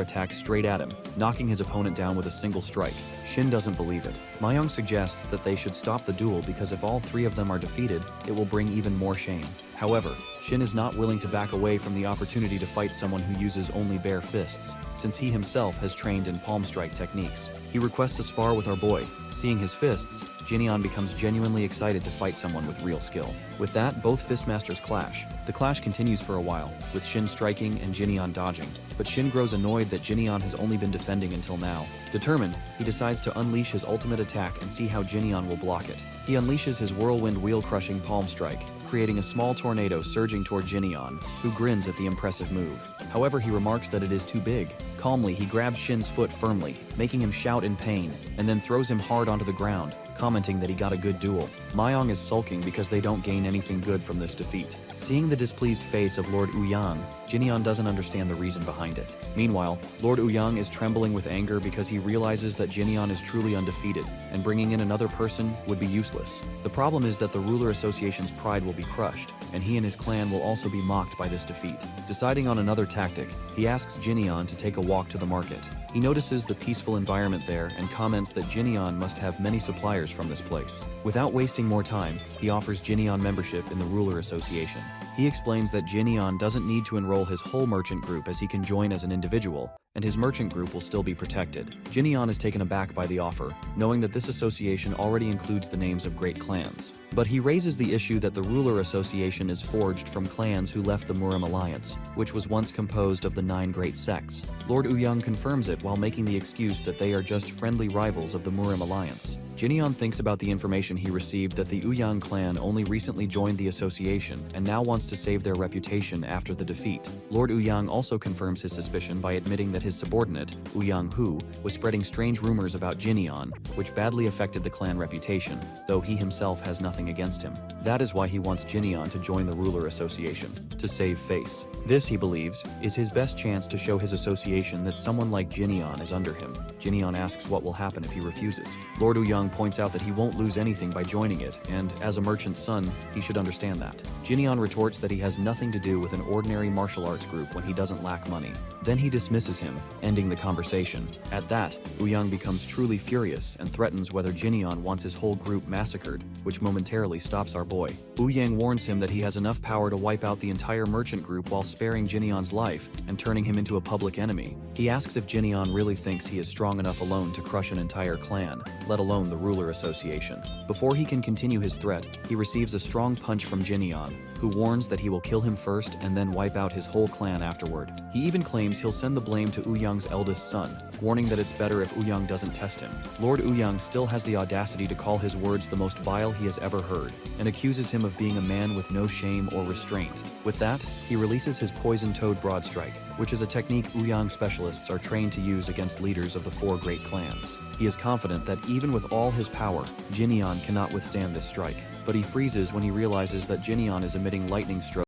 attack straight at him, knocking his opponent down with a single strike. Shin doesn't believe it. Myung suggests that they should stop the duel because if all 3 of them are defeated, it will bring even more shame. However, Shin is not willing to back away from the opportunity to fight someone who uses only bare fists, since he himself has trained in palm strike techniques. He requests to spar with our boy. Seeing his fists, Jinyeon becomes genuinely excited to fight someone with real skill. With that, both fistmasters clash. The clash continues for a while, with Shin striking and Jinyeon dodging, but Shin grows annoyed that Jinyeon has only been defending until now. Determined, he decides to unleash his ultimate attack and see how Jinyeon will block it. He unleashes his whirlwind wheel-crushing palm strike, creating a small tornado surging toward Jinyeon, who grins at the impressive move. However, he remarks that it is too big. Calmly, he grabs Shin's foot firmly, making him shout in pain, and then throws him hard onto the ground, commenting that he got a good duel. Myung is sulking because they don't gain anything good from this defeat. Seeing the displeased face of Lord Uang, Jinyeon doesn't understand the reason behind it. Meanwhile, Lord Uang is trembling with anger because he realizes that Jinyeon is truly undefeated, and bringing in another person would be useless. The problem is that the Ruler Association's pride will be crushed, and he and his clan will also be mocked by this defeat. Deciding on another tactic, he asks Jinyeon to take a walk to the market. He notices the peaceful environment there and comments that Jinyeon must have many suppliers from this place. Without wasting more time, he offers Jinyeon membership in the Ruler Association. He explains that Jinyeon doesn't need to enroll his whole merchant group as he can join as an individual, and his merchant group will still be protected. Jinyeon is taken aback by the offer, knowing that this association already includes the names of great clans. But he raises the issue that the Ruler Association is forged from clans who left the Murim alliance, which was once composed of the 9 great sects. Lord Uang confirms it while making the excuse that they are just friendly rivals of the Murim alliance. Jinyeon thinks about the information he received that the Uang clan only recently joined the association and now wants to save their reputation after the defeat. Lord Uang also confirms his suspicion by admitting that his subordinate, Uang Hu, was spreading strange rumors about Jinyeon, which badly affected the clan reputation, though he himself has nothing against him. That is why he wants Jinyeon to join the Ruler Association, to save face. This, he believes, is his best chance to show his association that someone like Jinyeon is under him. Jinyeon asks what will happen if he refuses. Lord Uang points out that he won't lose anything by joining it, and as a merchant's son, he should understand that. Jinyeon retorts that he has nothing to do with an ordinary martial arts group when he doesn't lack money. Then he dismisses him, ending the conversation. At that, Uang becomes truly furious and threatens whether Jinyeon wants his whole group massacred, which momentarily stops our boy. Uang warns him that he has enough power to wipe out the entire merchant group while sparing Jinyeon's life and turning him into a public enemy. He asks if Jinyeon really thinks he is strong enough alone to crush an entire clan, let alone the Ruler Association. Before he can continue his threat, he receives a strong punch from Jinyeon, who warns that he will kill him first and then wipe out his whole clan afterward. He even claims he'll send the blame to Uyang's eldest son, warning that it's better if Uang doesn't test him. Lord Uang still has the audacity to call his words the most vile he has ever heard, and accuses him of being a man with no shame or restraint. With that, he releases his Poison Toad Broadstrike, which is a technique Uyang specialists are trained to use against leaders of the 4 great clans. He is confident that even with all his power, Jinyeon cannot withstand this strike, but he freezes when he realizes that Jinyeon is emitting lightning strokes